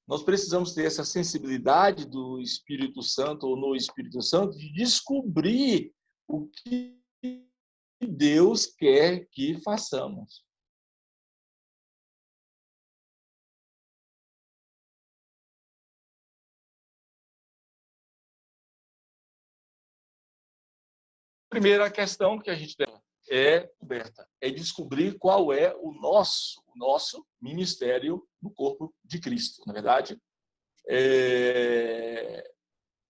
nós precisamos ter essa sensibilidade do Espírito Santo ou no Espírito Santo de descobrir o que Deus quer que façamos. Primeira questão que a gente deve é descobrir qual é o nosso ministério no corpo de Cristo, na verdade.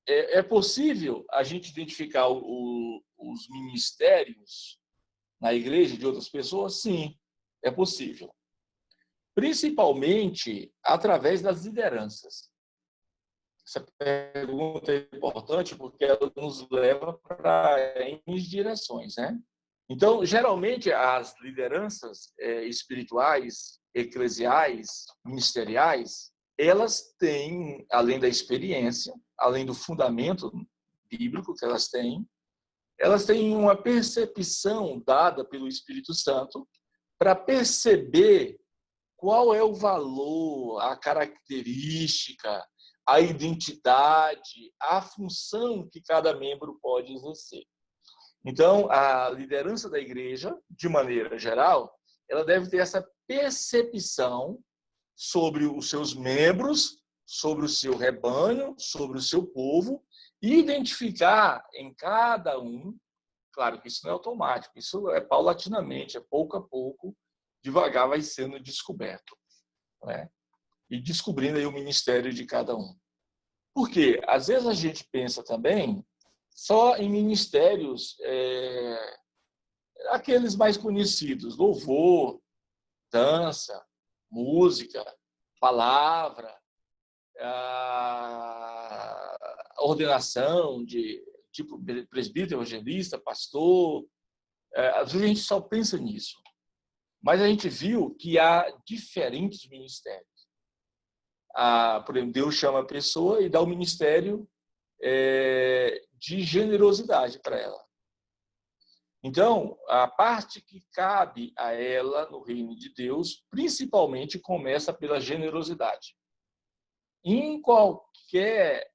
É possível a gente identificar os ministérios na igreja de outras pessoas? Sim, é possível. Principalmente através das lideranças. Essa pergunta é importante porque ela nos leva para N direções, né? Então, geralmente, as lideranças espirituais, eclesiais, ministeriais, elas têm, além da experiência, além do fundamento bíblico que elas têm uma percepção dada pelo Espírito Santo para perceber qual é o valor, a característica, a identidade, a função que cada membro pode exercer. Então, a liderança da igreja, de maneira geral, ela deve ter essa percepção sobre os seus membros, sobre o seu rebanho, sobre o seu povo, e identificar em cada um, claro que isso não é automático, isso é paulatinamente, é pouco a pouco, devagar vai sendo descoberto, né? E descobrindo aí o ministério de cada um. Porque, às vezes, a gente pensa também só em ministérios, aqueles mais conhecidos, louvor, dança, música, palavra, ordenação de tipo presbítero, evangelista, pastor. Às vezes a gente só pensa nisso. Mas a gente viu que há diferentes ministérios. Por exemplo, Deus chama a pessoa e dá o ministério de generosidade para ela. Então, a parte que cabe a ela no reino de Deus, principalmente, começa pela generosidade. Em qualquer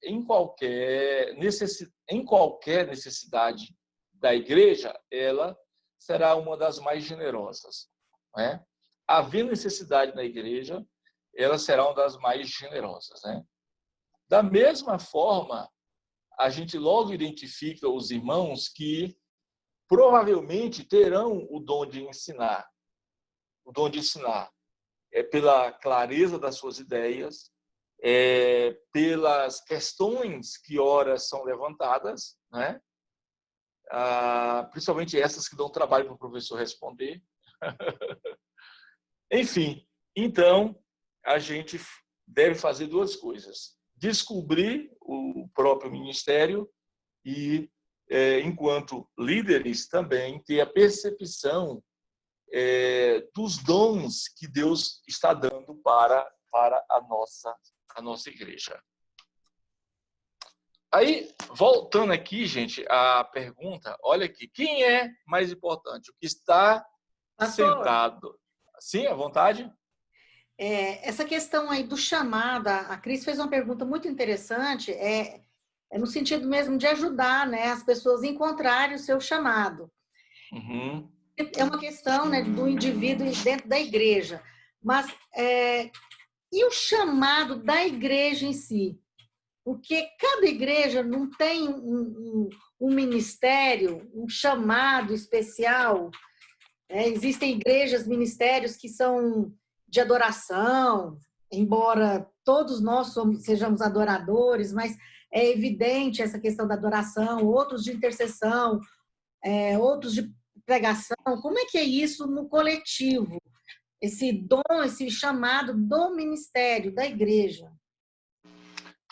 necessidade da igreja, ela será uma das mais generosas, né? Havendo necessidade na igreja, ela será uma das mais generosas, né? Da mesma forma, a gente logo identifica os irmãos que provavelmente terão o dom de ensinar. O dom de ensinar é pela clareza das suas ideias, pelas questões que ora são levantadas, né? Principalmente essas que dão trabalho para o professor responder. Enfim, então, a gente deve fazer duas coisas. Descobrir o próprio ministério e, enquanto líderes, também ter a percepção dos dons que Deus está dando para a nossa igreja. Aí, voltando aqui, gente, a pergunta, olha aqui, quem é mais importante? O que está sentado? Sim, à vontade? Essa questão aí do chamado, a Cris fez uma pergunta muito interessante, no sentido mesmo de ajudar, né, as pessoas a encontrarem o seu chamado. Uhum. É uma questão, né, do indivíduo dentro da igreja. Mas e o chamado da igreja em si? Porque cada igreja não tem um ministério, um chamado especial. Existem igrejas, ministérios que são de adoração, embora todos nós sejamos adoradores, mas é evidente essa questão da adoração, outros de intercessão, outros de pregação. Como é que é isso no coletivo? Esse dom, esse chamado do ministério, da igreja?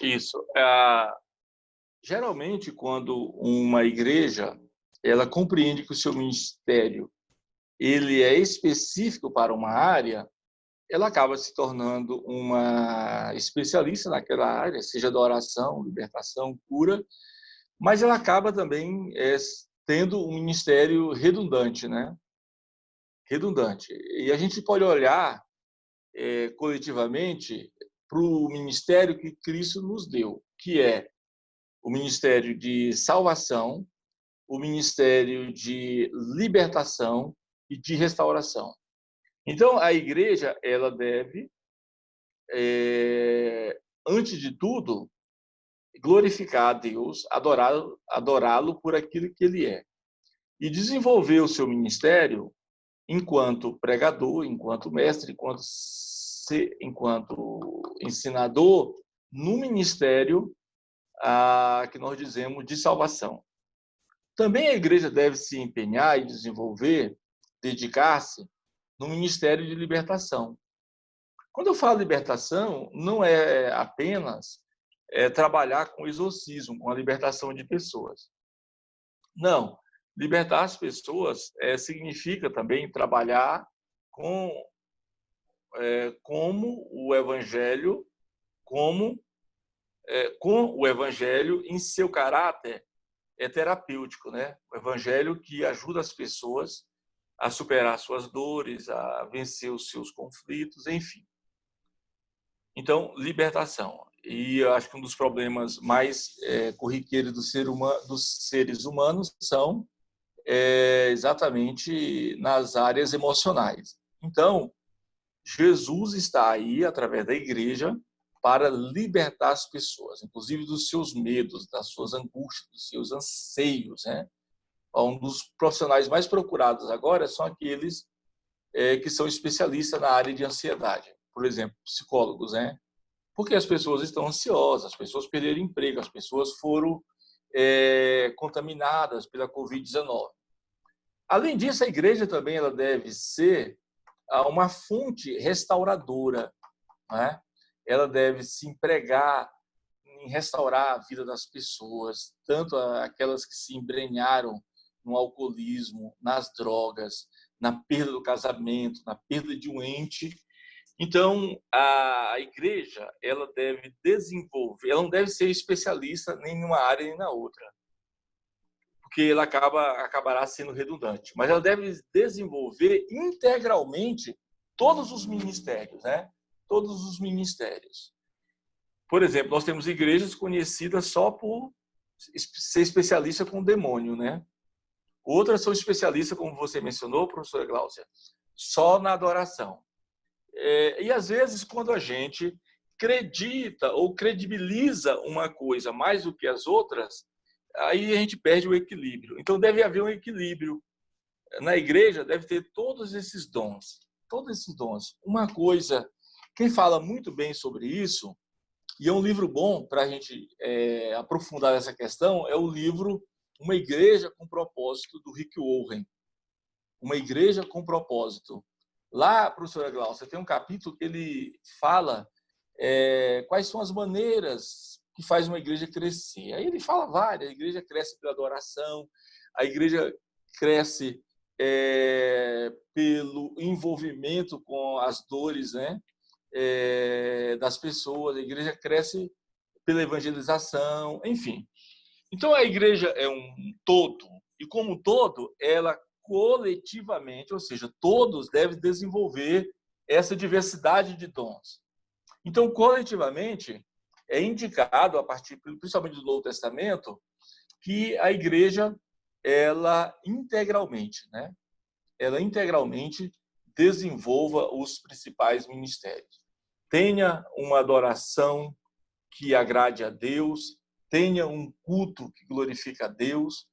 Isso. Geralmente, quando uma igreja ela compreende que o seu ministério ele é específico para uma área, ela acaba se tornando uma especialista naquela área, seja da oração, libertação, cura, mas ela acaba também tendo um ministério redundante, né? Redundante. E a gente pode olhar coletivamente para o ministério que Cristo nos deu, que é o ministério de salvação, o ministério de libertação e de restauração. Então, a igreja, ela deve, antes de tudo, glorificar a Deus, adorá-lo por aquilo que ele é. E desenvolver o seu ministério enquanto pregador, enquanto mestre, enquanto ensinador, no ministério que nós dizemos de salvação. Também a igreja deve se empenhar e desenvolver, dedicar-se no ministério de libertação. Quando eu falo libertação, não é apenas trabalhar com exorcismo, com a libertação de pessoas. Não, libertar as pessoas significa também trabalhar com o evangelho, com o evangelho em seu caráter terapêutico, né? O evangelho que ajuda as pessoas a superar suas dores, a vencer os seus conflitos, enfim. Então, libertação. E eu acho que um dos problemas mais corriqueiros dos seres humanos são exatamente nas áreas emocionais. Então, Jesus está aí, através da igreja, para libertar as pessoas, inclusive dos seus medos, das suas angústias, dos seus anseios, né? Um dos profissionais mais procurados agora são aqueles que são especialistas na área de ansiedade. Por exemplo, psicólogos, né? Porque as pessoas estão ansiosas, as pessoas perderam emprego, as pessoas foram contaminadas pela Covid-19. Além disso, a igreja também ela deve ser uma fonte restauradora, né? Ela deve se empregar em restaurar a vida das pessoas, tanto aquelas que se embrenharam no alcoolismo, nas drogas, na perda do casamento, na perda de um ente. Então, a igreja ela deve desenvolver, ela não deve ser especialista nem numa área nem na outra, porque ela acabará sendo redundante. Mas ela deve desenvolver integralmente todos os ministérios, né? Todos os ministérios. Por exemplo, nós temos igrejas conhecidas só por ser especialista com o demônio, né? Outras são especialistas, como você mencionou, professora Gláucia, só na adoração. E às vezes, quando a gente acredita ou credibiliza uma coisa mais do que as outras, aí a gente perde o equilíbrio. Então, deve haver um equilíbrio. Na igreja, deve ter todos esses dons. Todos esses dons. Uma coisa, quem fala muito bem sobre isso, e é um livro bom para a gente aprofundar essa questão, é o livro Uma Igreja com Propósito, do Rick Warren. Uma Igreja com Propósito. Lá, professora Gláucia, tem um capítulo que ele fala quais são as maneiras que faz uma igreja crescer. Aí ele fala várias. A igreja cresce pela adoração, a igreja cresce pelo envolvimento com as dores, né, das pessoas, a igreja cresce pela evangelização, enfim. Então, a igreja é um todo, e como todo, ela coletivamente, ou seja, todos devem desenvolver essa diversidade de dons. Então, coletivamente, é indicado, a partir principalmente do Novo Testamento, que a igreja, ela integralmente desenvolva os principais ministérios. Tenha uma adoração que agrade a Deus, tenha um culto que glorifica a Deus,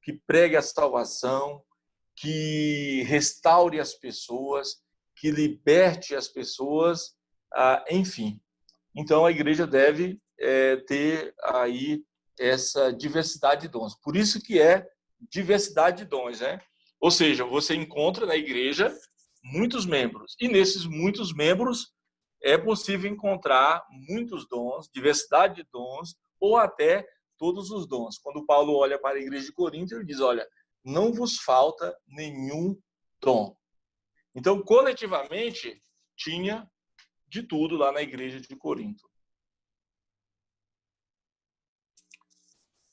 que pregue a salvação, que restaure as pessoas, que liberte as pessoas, enfim. Então, a igreja deve ter aí essa diversidade de dons. Por isso que é diversidade de dons, né? Ou seja, você encontra na igreja muitos membros, e nesses muitos membros é possível encontrar muitos dons, diversidade de dons, ou até todos os dons. Quando Paulo olha para a igreja de Corinto, ele diz, olha, não vos falta nenhum dom. Então, coletivamente, tinha de tudo lá na igreja de Corinto.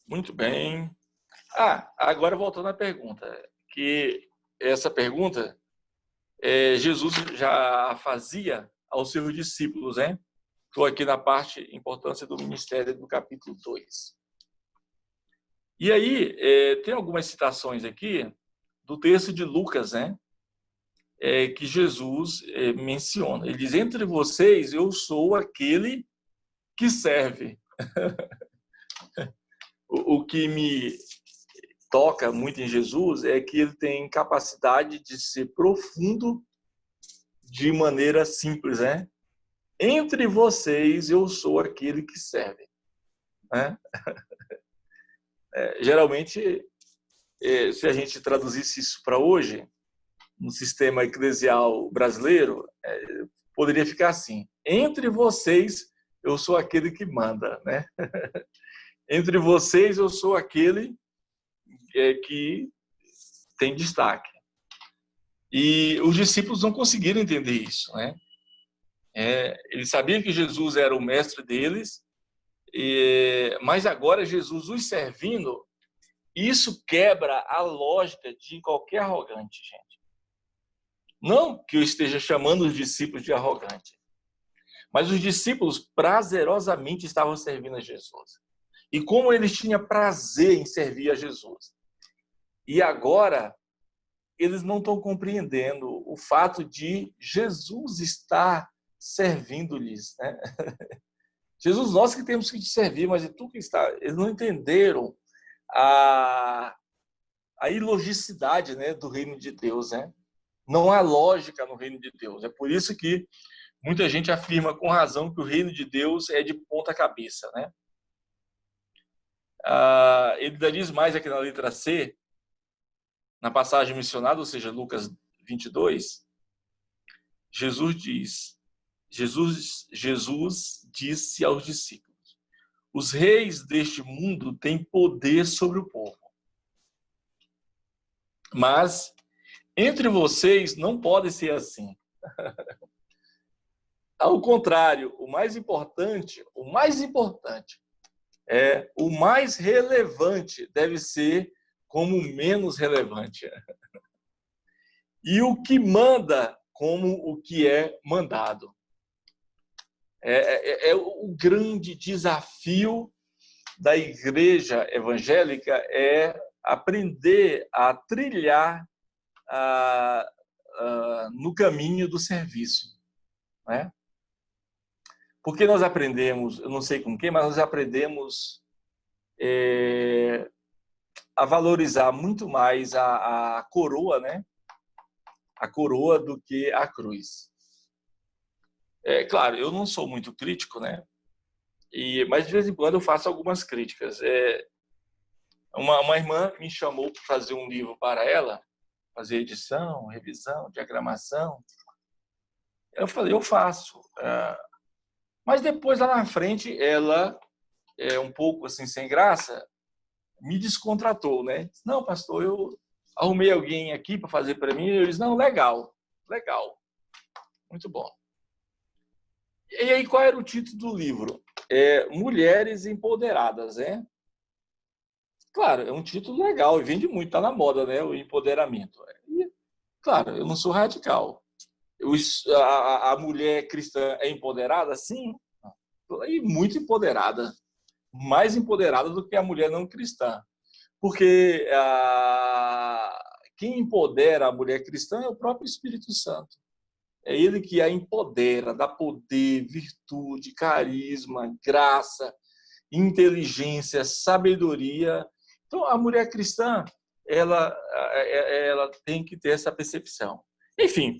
Muito bem. Agora voltando à pergunta, que essa pergunta Jesus já fazia aos seus discípulos, né? Estou aqui na parte importância do ministério do capítulo 2. E aí, tem algumas citações aqui do texto de Lucas, né? Que Jesus menciona. Ele diz, entre vocês, eu sou aquele que serve. O que me toca muito em Jesus é que ele tem capacidade de ser profundo de maneira simples, né? Entre vocês, eu sou aquele que serve. Né? Geralmente, se a gente traduzisse isso para hoje, no sistema eclesial brasileiro, poderia ficar assim. Entre vocês, eu sou aquele que manda. Né? Entre vocês, eu sou aquele que tem destaque. E os discípulos não conseguiram entender isso, né? Eles sabiam que Jesus era o mestre deles, mas agora Jesus os servindo, isso quebra a lógica de qualquer arrogante, gente. Não que eu esteja chamando os discípulos de arrogante, mas os discípulos prazerosamente estavam servindo a Jesus. E como eles tinham prazer em servir a Jesus. E agora, eles não estão compreendendo o fato de Jesus estar servindo-lhes. Né? Jesus, nós que temos que te servir, mas tu que está... Eles não entenderam a ilogicidade, né, do reino de Deus. Né? Não há lógica no reino de Deus. É por isso que muita gente afirma com razão que o reino de Deus é de ponta cabeça. Né? Ele ainda diz mais aqui na letra C, na passagem mencionada, ou seja, Lucas 22, Jesus disse aos discípulos, os reis deste mundo têm poder sobre o povo. Mas entre vocês não pode ser assim. Ao contrário, o mais importante, o mais relevante deve ser como o menos relevante. E o que manda como o que é mandado. O grande desafio da igreja evangélica é aprender a trilhar no caminho do serviço. Né? Porque nós aprendemos, eu não sei com quem, mas nós aprendemos a valorizar muito mais a coroa, né? A coroa do que a cruz. Claro, eu não sou muito crítico, né? Mas de vez em quando eu faço algumas críticas. Uma irmã me chamou para fazer um livro para ela, fazer edição, revisão, diagramação. Eu falei, eu faço. Mas depois, lá na frente, ela, um pouco assim, sem graça, me descontratou, né? Não, pastor, eu arrumei alguém aqui para fazer para mim. Eu disse, não, legal, muito bom. E aí, qual era o título do livro? Mulheres Empoderadas, né? Claro, é um título legal e vende muito, está na moda, né? O empoderamento. E, claro, eu não sou radical. A mulher cristã é empoderada? Sim, e muito empoderada. Mais empoderada do que a mulher não cristã. Porque quem empodera a mulher cristã é o próprio Espírito Santo. É ele que a empodera, dá poder, virtude, carisma, graça, inteligência, sabedoria. Então, a mulher cristã, ela tem que ter essa percepção. Enfim,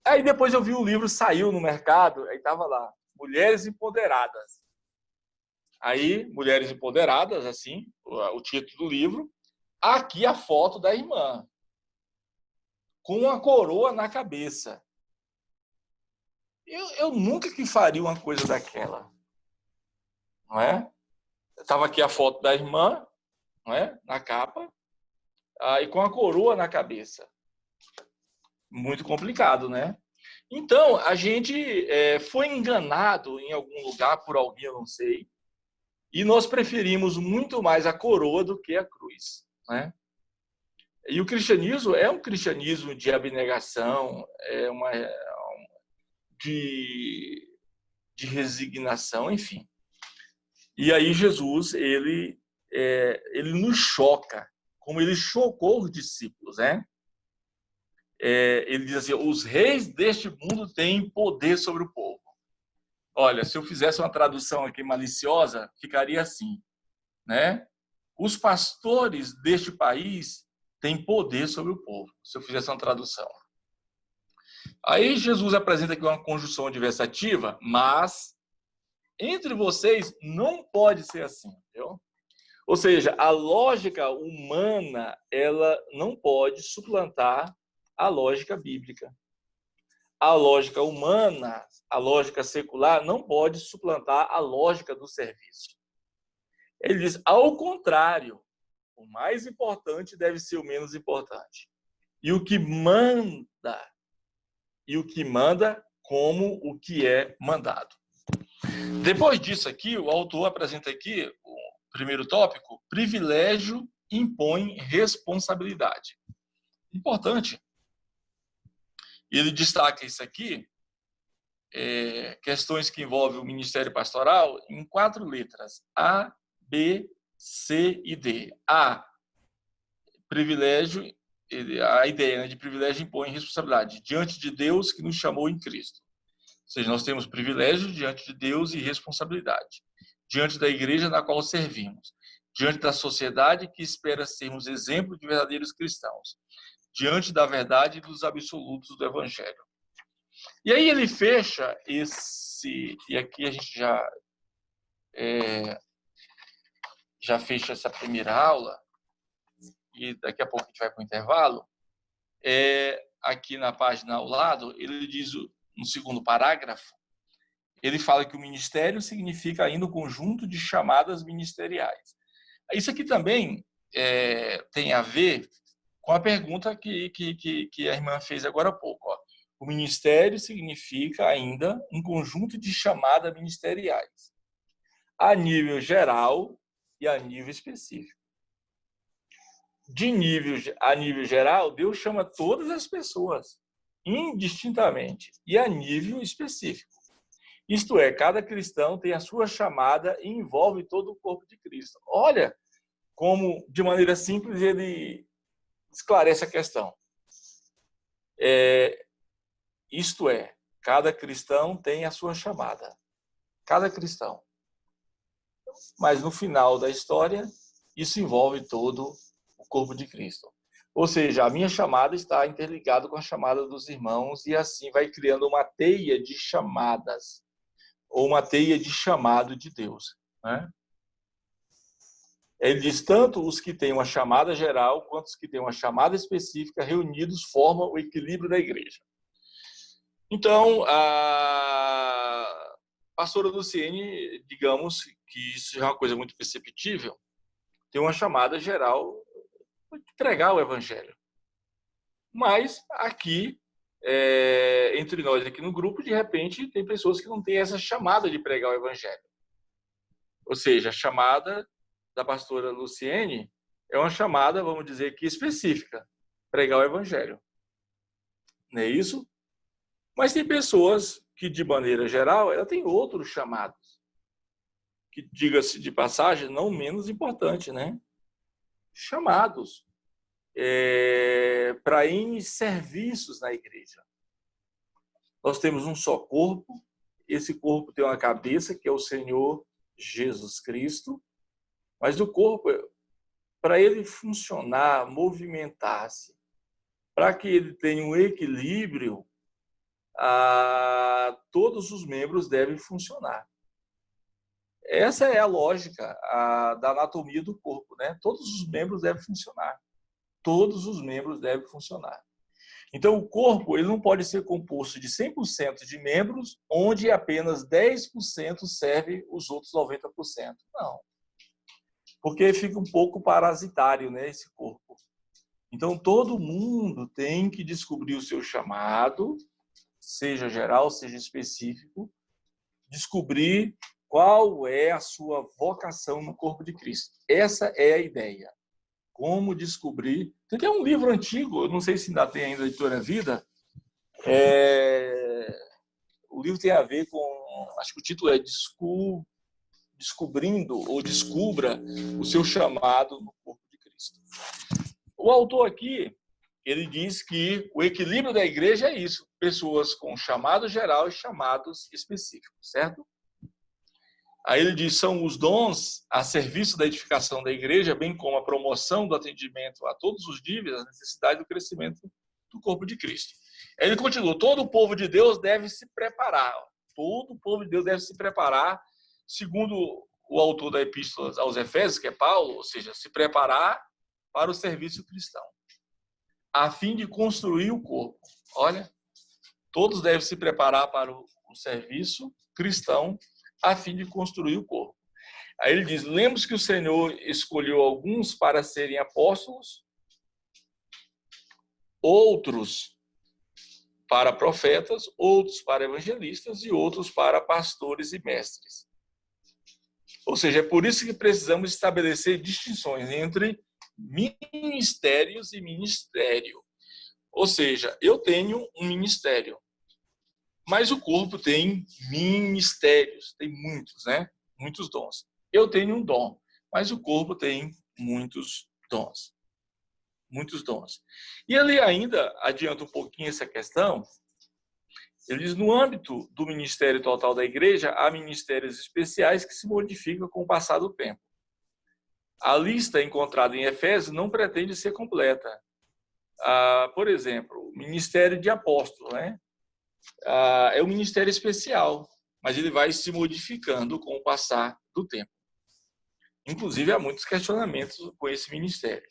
aí depois eu vi o livro, saiu no mercado, aí estava lá, Mulheres Empoderadas. Aí, Mulheres Empoderadas, assim, o título do livro. Aqui a foto da irmã, com a coroa na cabeça. Eu nunca que faria uma coisa daquela. Não é? Estava aqui a foto da irmã, não é? Na capa, e com a coroa na cabeça. Muito complicado, né? Então, a gente foi enganado em algum lugar por alguém, eu não sei, E nós preferimos muito mais a coroa do que a cruz, né? E o cristianismo é um cristianismo de abnegação, de resignação, enfim. E aí Jesus, ele nos choca, como ele chocou os discípulos, né? Ele diz assim, os reis deste mundo têm poder sobre o povo. Olha, se eu fizesse uma tradução aqui maliciosa, ficaria assim, né? Os pastores deste país têm poder sobre o povo, se eu fizesse uma tradução. Aí Jesus apresenta aqui uma conjunção adversativa, mas entre vocês não pode ser assim, viu? Ou seja, a lógica humana, ela não pode suplantar a lógica bíblica. A lógica humana, a lógica secular, não pode suplantar a lógica do serviço. Ele diz, ao contrário, o mais importante deve ser o menos importante. E o que manda como o que é mandado. Depois disso aqui, o autor apresenta aqui o primeiro tópico, privilégio impõe responsabilidade. Importante. Ele destaca isso aqui, questões que envolvem o ministério pastoral, em 4 letras, A, B, C e D. A, privilégio, a ideia de privilégio impõe responsabilidade diante de Deus que nos chamou em Cristo. Ou seja, nós temos privilégio diante de Deus e responsabilidade. Diante da igreja na qual servimos. Diante da sociedade que espera sermos exemplo de verdadeiros cristãos. Diante da verdade e dos absolutos do Evangelho. E aí ele fecha e aqui a gente já fecha essa primeira aula, e daqui a pouco a gente vai para o intervalo. Aqui na página ao lado, ele diz, no segundo parágrafo, ele fala que o ministério significa ainda um conjunto de chamadas ministeriais. Isso aqui também tem a ver com a pergunta que a irmã fez agora há pouco. Ó. O ministério significa ainda um conjunto de chamadas ministeriais, a nível geral e a nível específico. A nível geral, Deus chama todas as pessoas, indistintamente, e a nível específico. Isto é, cada cristão tem a sua chamada e envolve todo o corpo de Cristo. Olha como, de maneira simples, ele esclarece a questão. Isto é, cada cristão tem a sua chamada. Cada cristão. Mas no final da história, isso envolve todo o corpo de Cristo. Ou seja, a minha chamada está interligada com a chamada dos irmãos e assim vai criando uma teia de chamadas ou uma teia de chamado de Deus, né? Ele diz, tanto os que têm uma chamada geral quanto os que têm uma chamada específica reunidos formam o equilíbrio da igreja. Então, a pastora Luciene, digamos que isso é uma coisa muito perceptível, tem uma chamada geral de pregar o evangelho. Mas aqui, entre nós aqui no grupo, de repente, tem pessoas que não têm essa chamada de pregar o evangelho. Ou seja, a chamada da pastora Luciene é uma chamada, vamos dizer aqui, específica, pregar o evangelho. Não é isso? Mas tem pessoas que, de maneira geral, ela tem outros chamados, que, diga-se de passagem, não menos importante, né? Chamados para N serviços na igreja. Nós temos um só corpo, esse corpo tem uma cabeça, que é o Senhor Jesus Cristo, mas o corpo, para ele funcionar, movimentar-se, para que ele tenha um equilíbrio, todos os membros devem funcionar. Essa é a lógica da anatomia do corpo, né? Todos os membros devem funcionar. Todos os membros devem funcionar. Então, o corpo ele não pode ser composto de 100% de membros, onde apenas 10% serve os outros 90%. Não. Porque fica um pouco parasitário, né, esse corpo. Então, todo mundo tem que descobrir o seu chamado, seja geral, seja específico, descobrir Qual é a sua vocação no corpo de Cristo? Essa é a ideia. Como descobrir... Tem até um livro antigo, eu não sei se ainda tem ainda, Editora Vida. O livro tem a ver com... Acho que o título é Descobrindo ou Descubra o seu chamado no corpo de Cristo. O autor aqui, ele diz que o equilíbrio da igreja é isso. Pessoas com chamado geral e chamados específicos, certo? Aí ele diz, são os dons a serviço da edificação da igreja, bem como a promoção do atendimento a todos os níveis, a necessidade do crescimento do corpo de Cristo. Aí ele continua, todo o povo de Deus deve se preparar. Todo o povo de Deus deve se preparar, segundo o autor da Epístola aos Efésios, que é Paulo, ou seja, se preparar para o serviço cristão, a fim de construir o corpo. Olha, todos devem se preparar para o serviço cristão, a fim de construir o corpo. Aí ele diz, lembre-se que o Senhor escolheu alguns para serem apóstolos, outros para profetas, outros para evangelistas e outros para pastores e mestres. Ou seja, é por isso que precisamos estabelecer distinções entre ministérios e ministério. Ou seja, eu tenho um ministério, mas o corpo tem ministérios, tem muitos, né? Muitos dons. Eu tenho um dom, mas o corpo tem muitos dons. Muitos dons. E ele ainda adianta um pouquinho essa questão. Ele diz, no âmbito do ministério total da igreja, há ministérios especiais que se modificam com o passar do tempo. A lista encontrada em Efésios não pretende ser completa. Por exemplo, o ministério de apóstolo, né? É um ministério especial, mas ele vai se modificando com o passar do tempo. Inclusive, há muitos questionamentos com esse ministério.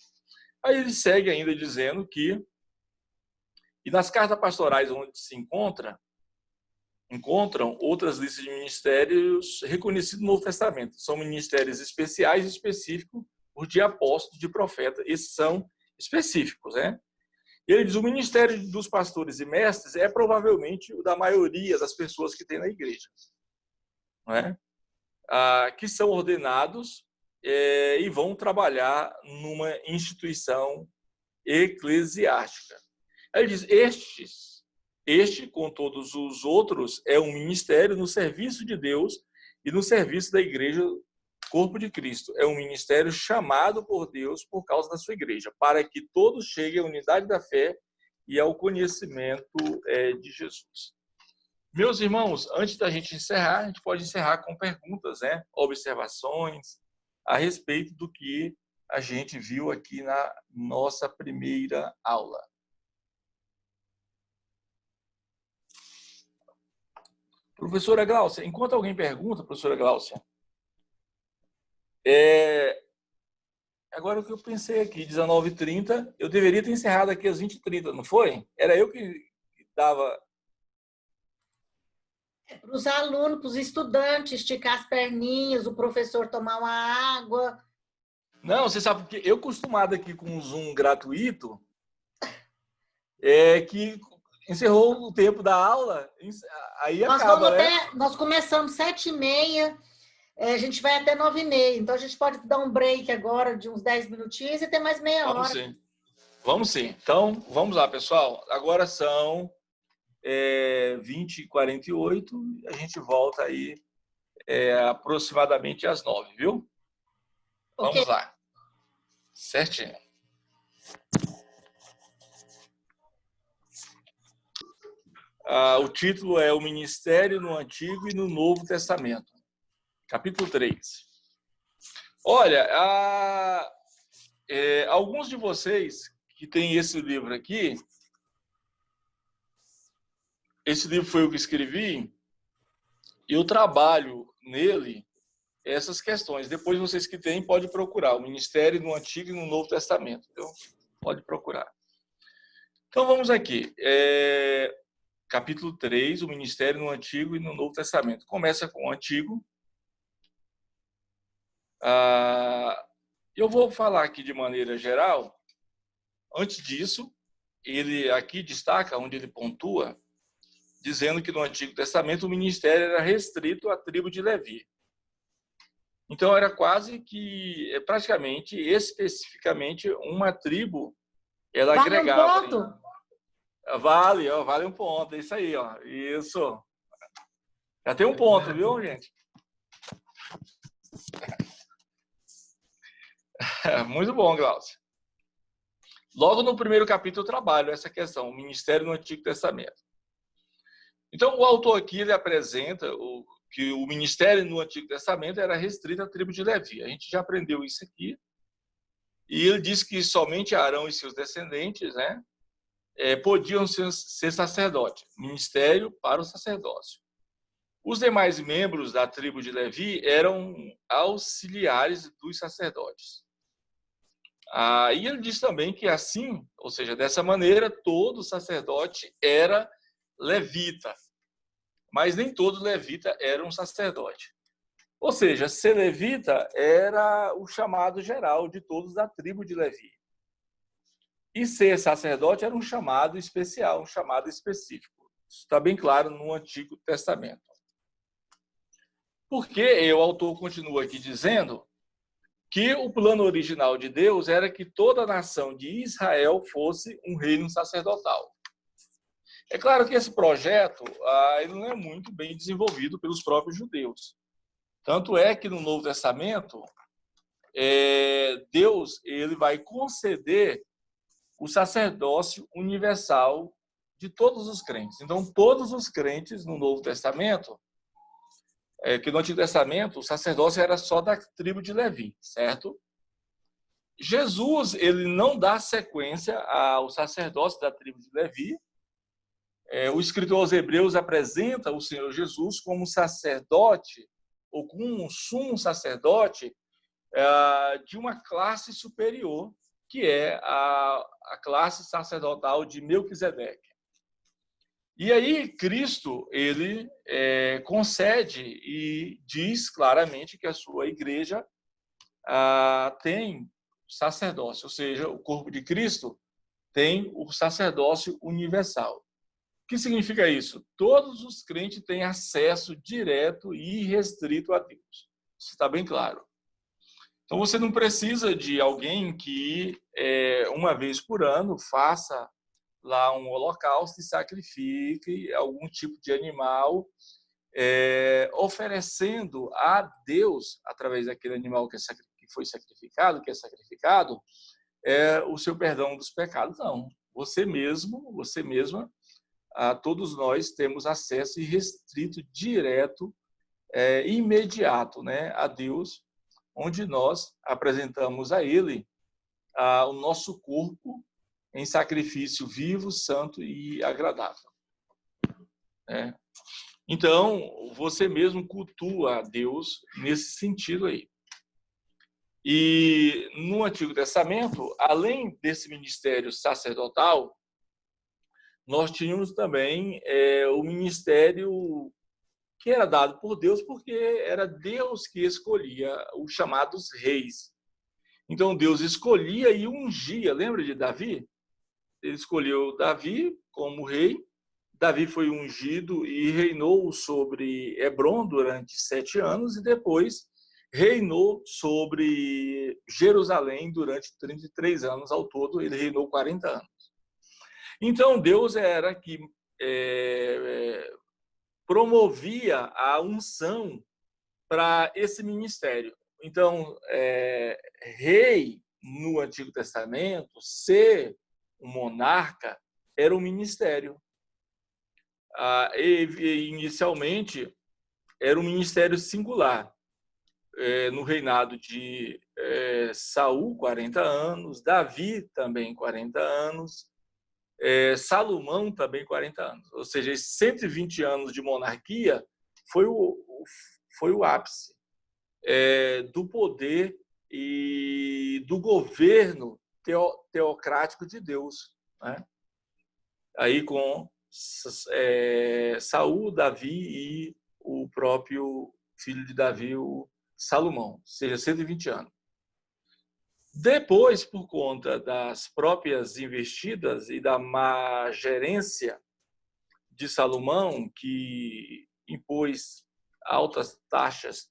Aí ele segue ainda dizendo que, e nas cartas pastorais onde se encontram outras listas de ministérios reconhecidos no Novo Testamento. São ministérios especiais e específicos, os de apóstolo, de profeta. Esses são específicos, né? Ele diz, o ministério dos pastores e mestres é provavelmente o da maioria das pessoas que tem na igreja, não é? Que são ordenados e vão trabalhar numa instituição eclesiástica. Aí ele diz, este, com todos os outros, é um ministério no serviço de Deus e no serviço da igreja, corpo de Cristo. É um ministério chamado por Deus por causa da sua igreja, para que todos cheguem à unidade da fé e ao conhecimento de Jesus. Meus irmãos, antes da gente encerrar, a gente pode encerrar com perguntas, né? Observações a respeito do que a gente viu aqui na nossa primeira aula. Professora Gláucia, enquanto alguém pergunta, professora Gláucia, agora o que eu pensei aqui, 19h30, eu deveria ter encerrado aqui às 20h30, não foi? Era eu que dava... Para os alunos, para os estudantes, esticar as perninhas, o professor tomar uma água. Não, você sabe que eu acostumado aqui com um Zoom gratuito, que encerrou o tempo da aula, aí acaba, né? Nós começamos 7h30, a gente vai até 9h30, então a gente pode dar um break agora de uns 10 minutinhos e ter mais meia hora. Sim. Vamos sim. Então, vamos lá, pessoal. Agora são 20h48, a gente volta aí aproximadamente às 9h, viu? Okay. Vamos lá. Certinho. O título é O Ministério no Antigo e no Novo Testamento. Capítulo 3. Olha, alguns de vocês que têm esse livro aqui, esse livro foi eu que escrevi, eu trabalho nele essas questões. Depois vocês que têm, podem procurar o Ministério no Antigo e no Novo Testamento. Então, pode procurar. Então, vamos aqui. Capítulo 3, o Ministério no Antigo e no Novo Testamento. Começa com o Antigo. Eu vou falar aqui de maneira geral. Antes disso, ele aqui destaca, onde ele pontua, dizendo que no Antigo Testamento o ministério era restrito à tribo de Levi. Então, era quase que, praticamente, especificamente, uma tribo, ela vale agregava. Um ponto? Vale um ponto, é isso aí, ó. Isso. Já tem um ponto, viu, gente? Muito bom, Glaucio. Logo no primeiro capítulo eu trabalho essa questão, o ministério no Antigo Testamento. Então, o autor aqui ele apresenta que o ministério no Antigo Testamento era restrito à tribo de Levi. A gente já aprendeu isso aqui. E ele diz que somente Arão e seus descendentes, né, podiam ser sacerdotes, ministério para o sacerdócio. Os demais membros da tribo de Levi eram auxiliares dos sacerdotes. E ele diz também que assim, ou seja, dessa maneira, todo sacerdote era levita, mas nem todo levita era um sacerdote. Ou seja, ser levita era o chamado geral de todos da tribo de Levi. E ser sacerdote era um chamado especial, um chamado específico. Isso está bem claro no Antigo Testamento. Porque o autor continua aqui dizendo que o plano original de Deus era que toda a nação de Israel fosse um reino sacerdotal. É claro que esse projeto ele não é muito bem desenvolvido pelos próprios judeus. Tanto é que no Novo Testamento, Deus ele vai conceder o sacerdócio universal de todos os crentes. Então, todos os crentes no Novo Testamento, que no Antigo Testamento o sacerdócio era só da tribo de Levi, certo? Jesus ele não dá sequência ao sacerdócio da tribo de Levi. O escritor aos Hebreus apresenta o Senhor Jesus como sacerdote, ou como um sumo sacerdote de uma classe superior, que é a classe sacerdotal de Melquisedeque. E aí Cristo ele concede e diz claramente que a sua igreja tem sacerdócio, ou seja, o corpo de Cristo tem o sacerdócio universal. O que significa isso? Todos os crentes têm acesso direto e irrestrito a Deus. Isso está bem claro. Então, você não precisa de alguém que, uma vez por ano, faça lá um holocausto e sacrifique algum tipo de animal, oferecendo a Deus, através daquele animal que foi sacrificado, o seu perdão dos pecados. Não. Você mesmo, você mesma, todos nós temos acesso irrestrito, direto, imediato, né, a Deus, onde nós apresentamos a Ele o nosso corpo em sacrifício vivo, santo e agradável. Então, você mesmo cultua a Deus nesse sentido aí. E no Antigo Testamento, além desse ministério sacerdotal, nós tínhamos também o ministério que era dado por Deus, porque era Deus que escolhia os chamados reis. Então, Deus escolhia e ungia. Lembra de Davi? Ele escolheu Davi como rei. Davi foi ungido e reinou sobre Hebrom durante 7 anos e depois reinou sobre Jerusalém durante 33 anos ao todo. Ele reinou 40 anos. Então, Deus era que promovia a unção para esse ministério. Então, rei no Antigo Testamento, ser um monarca, era um ministério. Inicialmente, era um ministério singular. No reinado de Saul, 40 anos, Davi também 40 anos, Salomão também 40 anos. Ou seja, esses 120 anos de monarquia foi o ápice do poder e do governo teocrático de Deus, né? Aí com Saul, Davi e o próprio filho de Davi, o Salomão, ou seja, 120 anos. Depois, por conta das próprias investidas e da má gerência de Salomão, que impôs altas taxas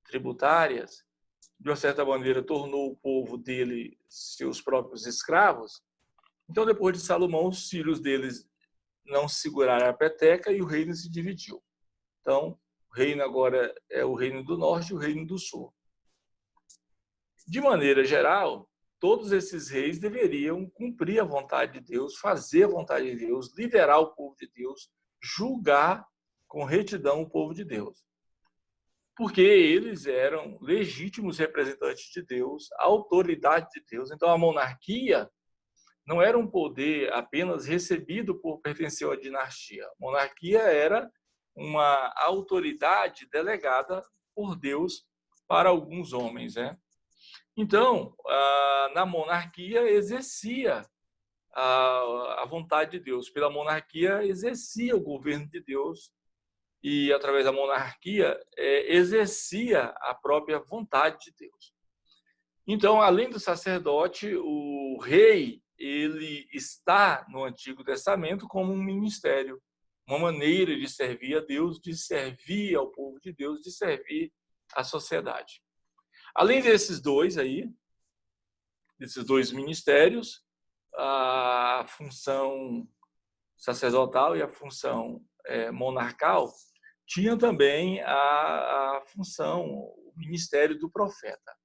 tributárias, de uma certa maneira, tornou o povo dele seus próprios escravos. Então, depois de Salomão, os filhos deles não seguraram a peteca e o reino se dividiu. Então, o reino agora é o reino do norte e o reino do sul. De maneira geral, todos esses reis deveriam cumprir a vontade de Deus, fazer a vontade de Deus, liderar o povo de Deus, julgar com retidão o povo de Deus. Porque eles eram legítimos representantes de Deus, a autoridade de Deus. Então, a monarquia não era um poder apenas recebido por pertencer à dinastia. A monarquia era uma autoridade delegada por Deus para alguns homens, né? Então, na monarquia exercia a vontade de Deus. Pela monarquia exercia o governo de Deus e, através da monarquia, exercia a própria vontade de Deus. Então, além do sacerdote, o rei, ele está no Antigo Testamento como um ministério, uma maneira de servir a Deus, de servir ao povo de Deus, de servir à sociedade. Além desses dois ministérios, a função sacerdotal e a função monarcal, tinha também a função, o ministério do profeta.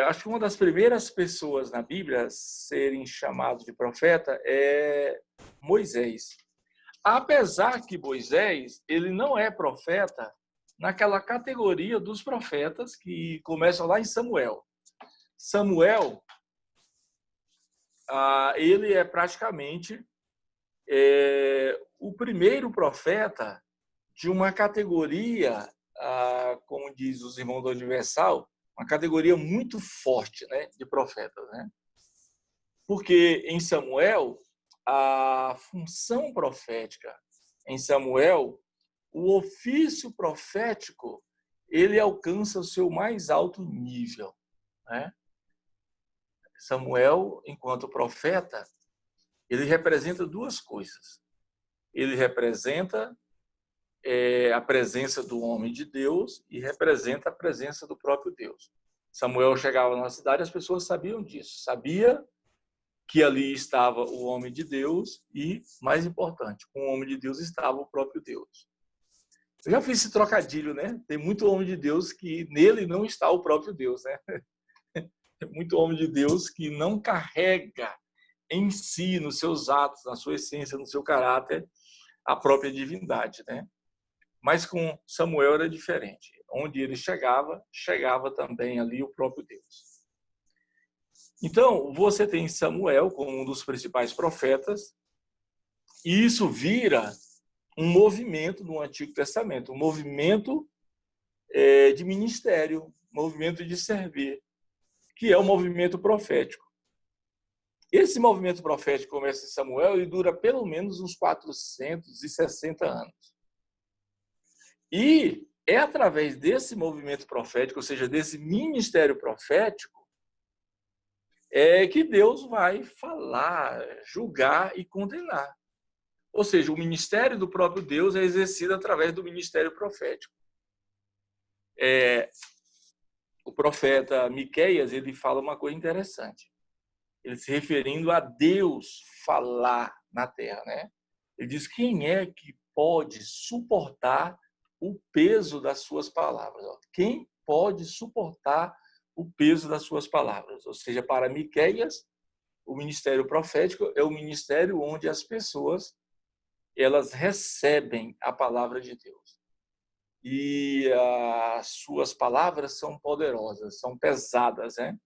Acho que uma das primeiras pessoas na Bíblia a serem chamados de profeta é Moisés. Apesar que Moisés, ele não é profeta naquela categoria dos profetas que começam lá em Samuel. Samuel, ele é praticamente o primeiro profeta de uma categoria, como diz os irmãos do Universal, uma categoria muito forte, né, de profetas, né? Porque em Samuel, a função profética, em Samuel, o ofício profético, ele alcança o seu mais alto nível, né? Samuel, enquanto profeta, ele representa duas coisas. Ele representa a presença do homem de Deus e representa a presença do próprio Deus. Samuel chegava na cidade, as pessoas sabiam disso. Sabia que ali estava o homem de Deus e, mais importante, com o homem de Deus estava o próprio Deus. Eu já fiz esse trocadilho, né? Tem muito homem de Deus que nele não está o próprio Deus, né? Tem muito homem de Deus que não carrega em si, nos seus atos, na sua essência, no seu caráter, a própria divindade, né? Mas com Samuel era diferente. Onde ele chegava, chegava também ali o próprio Deus. Então, você tem Samuel como um dos principais profetas, e isso vira um movimento no Antigo Testamento, um movimento de ministério, um movimento de servir, que é o movimento profético. Esse movimento profético começa em Samuel e dura pelo menos uns 460 anos. E é através desse movimento profético, ou seja, desse ministério profético, que Deus vai falar, julgar e condenar. Ou seja, o ministério do próprio Deus é exercido através do ministério profético. O profeta Miqueias, ele fala uma coisa interessante. Ele se referindo a Deus falar na terra, né? Ele diz: quem é que pode suportar o peso das suas palavras? Quem pode suportar o peso das suas palavras? Ou seja, para Miqueias, o ministério profético é o ministério onde as pessoas elas recebem a palavra de Deus. E as suas palavras são poderosas, são pesadas, né?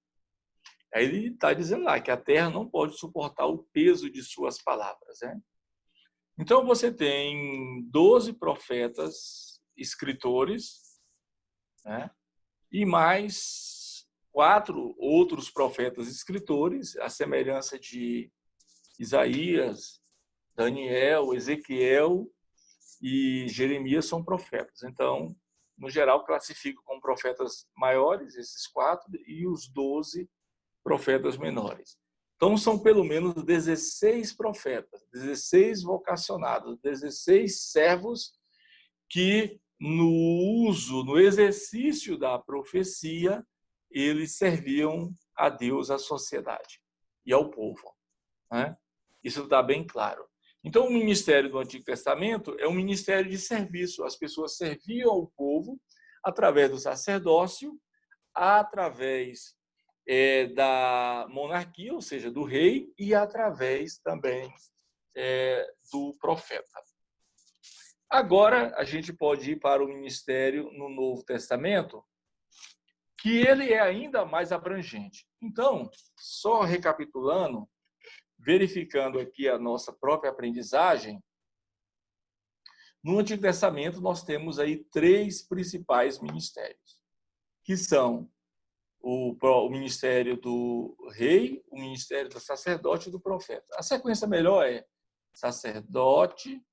Aí ele está dizendo lá que a terra não pode suportar o peso de suas palavras, né? Então você tem 12 profetas escritores, né? E mais 4 outros profetas escritores, a semelhança de Isaías, Daniel, Ezequiel e Jeremias são profetas. Então, no geral, classifico como profetas maiores esses 4 e os 12 profetas menores. Então, são pelo menos 16 profetas, 16 vocacionados, 16 servos que no exercício da profecia, eles serviam a Deus, à sociedade e ao povo, né? Isso está bem claro. Então, o ministério do Antigo Testamento é um ministério de serviço. As pessoas serviam ao povo através do sacerdócio, através da monarquia, ou seja, do rei, e através também do profeta. Agora, a gente pode ir para o ministério no Novo Testamento, que ele é ainda mais abrangente. Então, só recapitulando, verificando aqui a nossa própria aprendizagem, no Antigo Testamento nós temos aí 3 principais ministérios, que são o ministério do rei, o ministério do sacerdote e do profeta. A sequência melhor é sacerdote,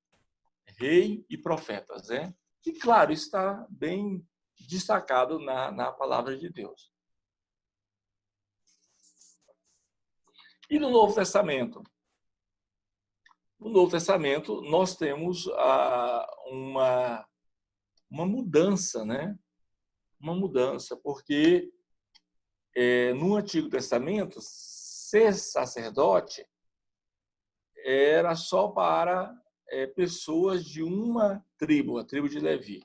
rei e profetas, né? E claro, isso está bem destacado na palavra de Deus. E no Novo Testamento? No Novo Testamento, nós temos uma mudança, né? Uma mudança, porque no Antigo Testamento, ser sacerdote era só para pessoas de uma tribo, a tribo de Levi,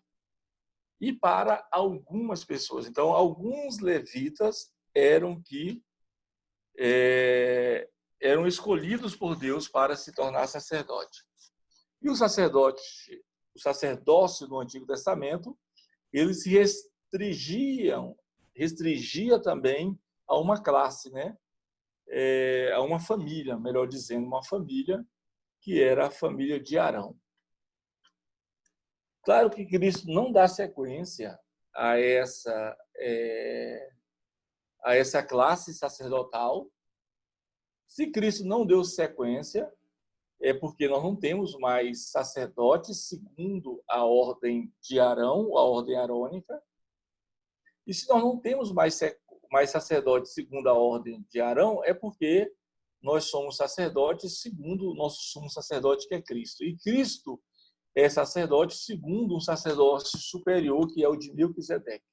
e para algumas pessoas. Então, alguns levitas eram escolhidos por Deus para se tornar sacerdote. E o sacerdócio no Antigo Testamento, eles se restringia também a uma classe, né? A uma família, melhor dizendo, uma família que era a família de Arão. Claro que Cristo não dá sequência a essa classe sacerdotal. Se Cristo não deu sequência, é porque nós não temos mais sacerdotes segundo a ordem de Arão, a ordem arônica. E se nós não temos mais sacerdotes segundo a ordem de Arão, é porque nós somos sacerdotes segundo o nosso sumo sacerdote, que é Cristo. E Cristo é sacerdote segundo um sacerdócio superior, que é o de Melquisedeque.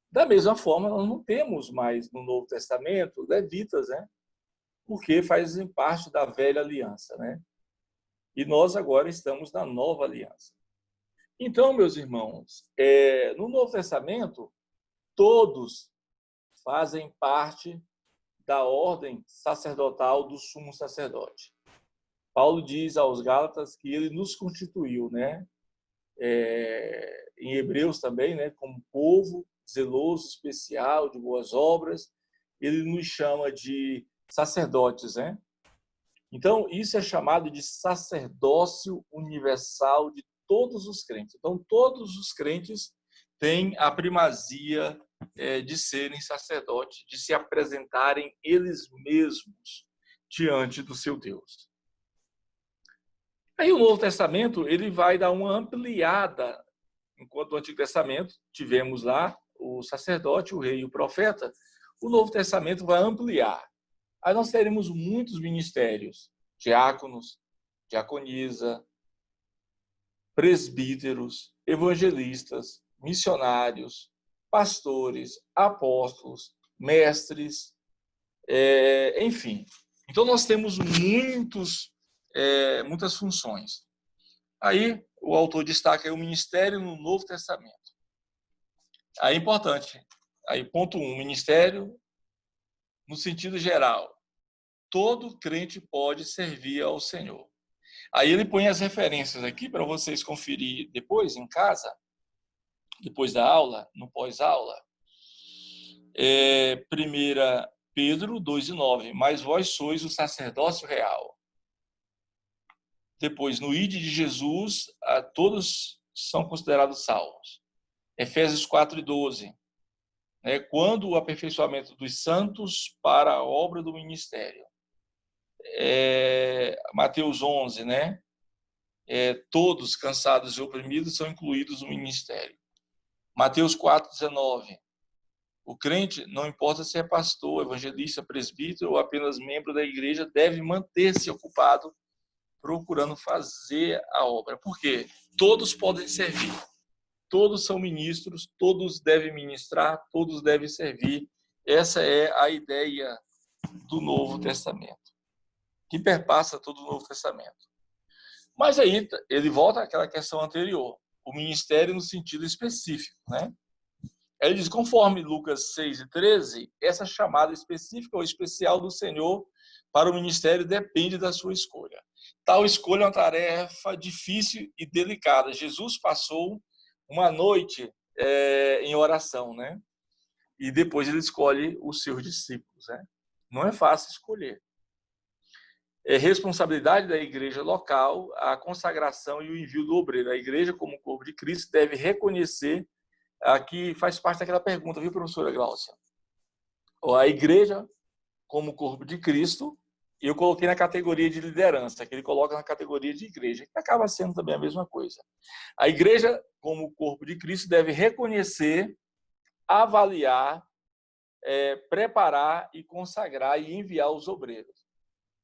Da mesma forma, nós não temos mais no Novo Testamento levitas, né? Porque fazem parte da velha aliança, né? E nós agora estamos na nova aliança. Então, meus irmãos, no Novo Testamento, todos fazem parte da ordem sacerdotal do sumo sacerdote. Paulo diz aos Gálatas que ele nos constituiu, né? Em Hebreus também, né? Como povo zeloso, especial, de boas obras. Ele nos chama de sacerdotes, né? Então, isso é chamado de sacerdócio universal de todos os crentes. Então, todos os crentes têm a primazia de serem sacerdotes, de se apresentarem eles mesmos diante do seu Deus. Aí o Novo Testamento ele vai dar uma ampliada. Enquanto no Antigo Testamento tivemos lá o sacerdote, o rei e o profeta, o Novo Testamento vai ampliar. Aí nós teremos muitos ministérios, diáconos, diaconisa, presbíteros, evangelistas, missionários, pastores, apóstolos, mestres, enfim. Então nós temos muitas funções. Aí o autor destaca o ministério no Novo Testamento. Aí é importante. Aí ponto 1, ministério no sentido geral. Todo crente pode servir ao Senhor. Aí ele põe as referências aqui para vocês conferir depois em casa, depois da aula, no pós-aula. 1 Pedro 2:9, mas vós sois o sacerdócio real. Depois, no ide de Jesus, todos são considerados salvos. Efésios 4:12, quando o aperfeiçoamento dos santos para a obra do ministério. Mateus 11, todos cansados e oprimidos são incluídos no ministério. Mateus 4:19, o crente, não importa se é pastor, evangelista, presbítero ou apenas membro da igreja, deve manter-se ocupado procurando fazer a obra. Por quê? Todos podem servir. Todos são ministros, todos devem ministrar, todos devem servir. Essa é a ideia do Novo Testamento, que perpassa todo o Novo Testamento. Mas aí ele volta àquela questão anterior, o ministério no sentido específico, né? Ele diz, conforme Lucas 6:13, essa chamada específica ou especial do Senhor para o ministério depende da sua escolha. Tal escolha é uma tarefa difícil e delicada. Jesus passou uma noite em oração, né? E depois ele escolhe os seus discípulos, né? Não é fácil escolher. É responsabilidade da igreja local a consagração e o envio do obreiro. A igreja, como corpo de Cristo, deve reconhecer, aqui faz parte daquela pergunta, viu, professora Glaucia? A igreja, como corpo de Cristo, eu coloquei na categoria de liderança, que ele coloca na categoria de igreja, que acaba sendo também a mesma coisa. A igreja, como corpo de Cristo, deve reconhecer, avaliar, preparar e consagrar e enviar os obreiros.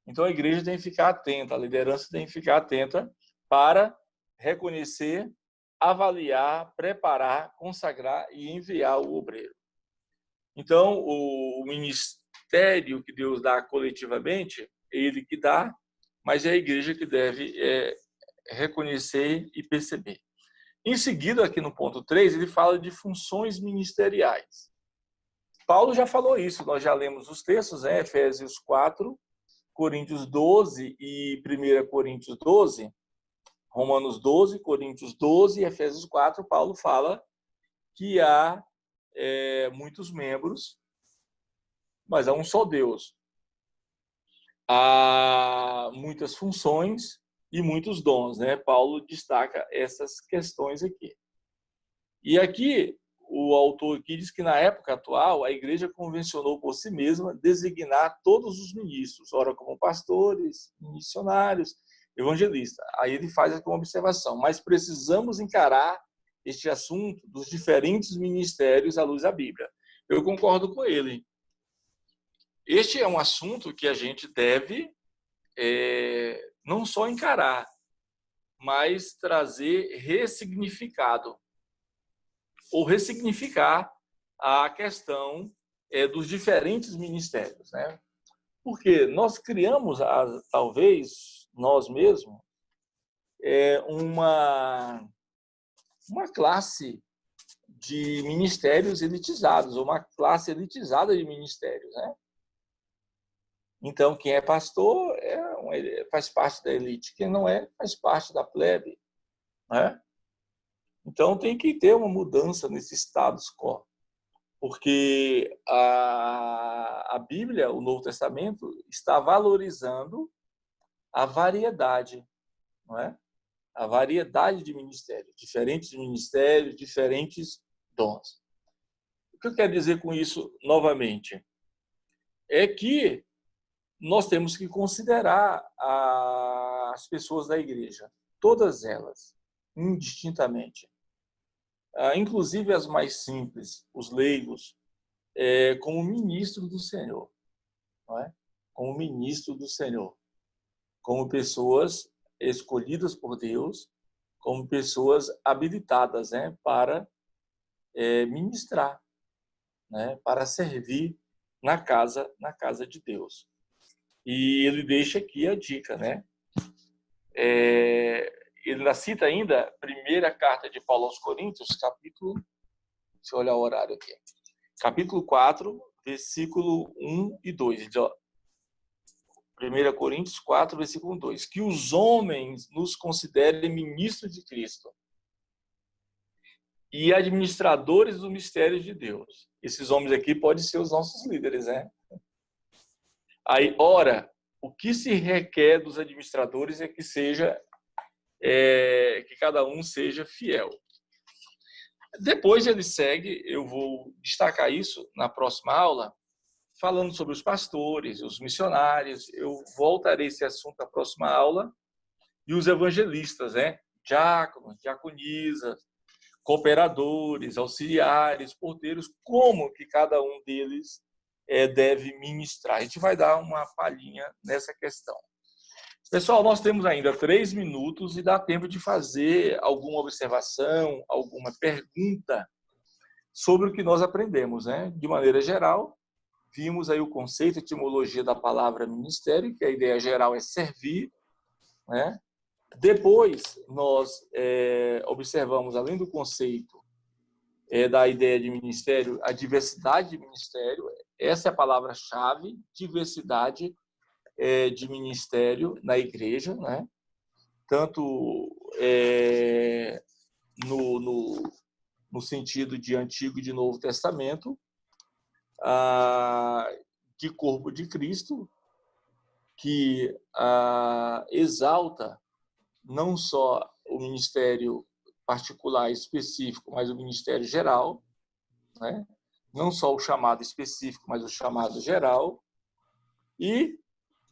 Então, a igreja tem que ficar atenta, a liderança tem que ficar atenta para reconhecer, avaliar, preparar, consagrar e enviar o obreiro. Então, o ministério que Deus dá coletivamente, é Ele que dá, mas é a igreja que deve reconhecer e perceber. Em seguida, aqui no ponto 3, ele fala de funções ministeriais. Paulo já falou isso, nós já lemos os textos, né? Efésios 4, Coríntios 12 e 1 Coríntios 12, Romanos 12, Coríntios 12 e Efésios 4, Paulo fala que há muitos membros, mas há um só Deus. Há muitas funções e muitos dons, né? Paulo destaca essas questões aqui. E aqui, o autor aqui diz que na época atual, a igreja convencionou por si mesma designar todos os ministros, ora como pastores, missionários, evangelistas. Aí ele faz aqui uma observação, mas precisamos encarar este assunto dos diferentes ministérios à luz da Bíblia. Eu concordo com ele. Este é um assunto que a gente deve não só encarar, mas trazer ressignificado, ou ressignificar a questão dos diferentes ministérios, né? Porque nós criamos, talvez, nós mesmos, uma classe de ministérios elitizados, ou uma classe elitizada de ministérios, né? Então, quem é pastor faz parte da elite, quem não é, faz parte da plebe, né? Então, tem que ter uma mudança nesse status quo, porque a Bíblia, o Novo Testamento, está valorizando a variedade, não é? A variedade de ministérios, diferentes dons. O que eu quero dizer com isso, novamente, é que nós temos que considerar as pessoas da igreja, todas elas, indistintamente. Inclusive as mais simples, os leigos, como ministro do Senhor, não é? Como ministro do Senhor, como pessoas escolhidas por Deus, como pessoas habilitadas, né, para ministrar, né, para servir na casa de Deus. E ele deixa aqui a dica, né? Ele cita ainda a primeira carta de Paulo aos Coríntios, capítulo, deixa eu olhar o horário aqui, capítulo 4, versículo 1 e 2. Ele diz, 1 Coríntios 4, versículo 2, que os homens nos considerem ministros de Cristo e administradores dos mistérios de Deus. Esses homens aqui podem ser os nossos líderes, né? Aí, ora, o que se requer dos administradores é que que cada um seja fiel. Depois ele segue, eu vou destacar isso na próxima aula, falando sobre os pastores, os missionários. Eu voltarei a esse assunto na próxima aula. E os evangelistas, né? Diáconos, diaconisas, cooperadores, auxiliares, porteiros, como que cada um deles deve ministrar. A gente vai dar uma palhinha nessa questão. Pessoal, nós temos ainda 3 minutos e dá tempo de fazer alguma observação, alguma pergunta sobre o que nós aprendemos, né? De maneira geral, vimos aí o conceito, a etimologia da palavra ministério, que a ideia geral é servir, né? Depois, nós observamos, além do conceito da ideia de ministério, a diversidade de ministério. Essa é a palavra-chave, diversidade de ministério na igreja, né? Tanto no sentido de Antigo e de Novo Testamento, de corpo de Cristo, que exalta não só o ministério particular específico, mas o ministério geral, né? Não só o chamado específico, mas o chamado geral. E,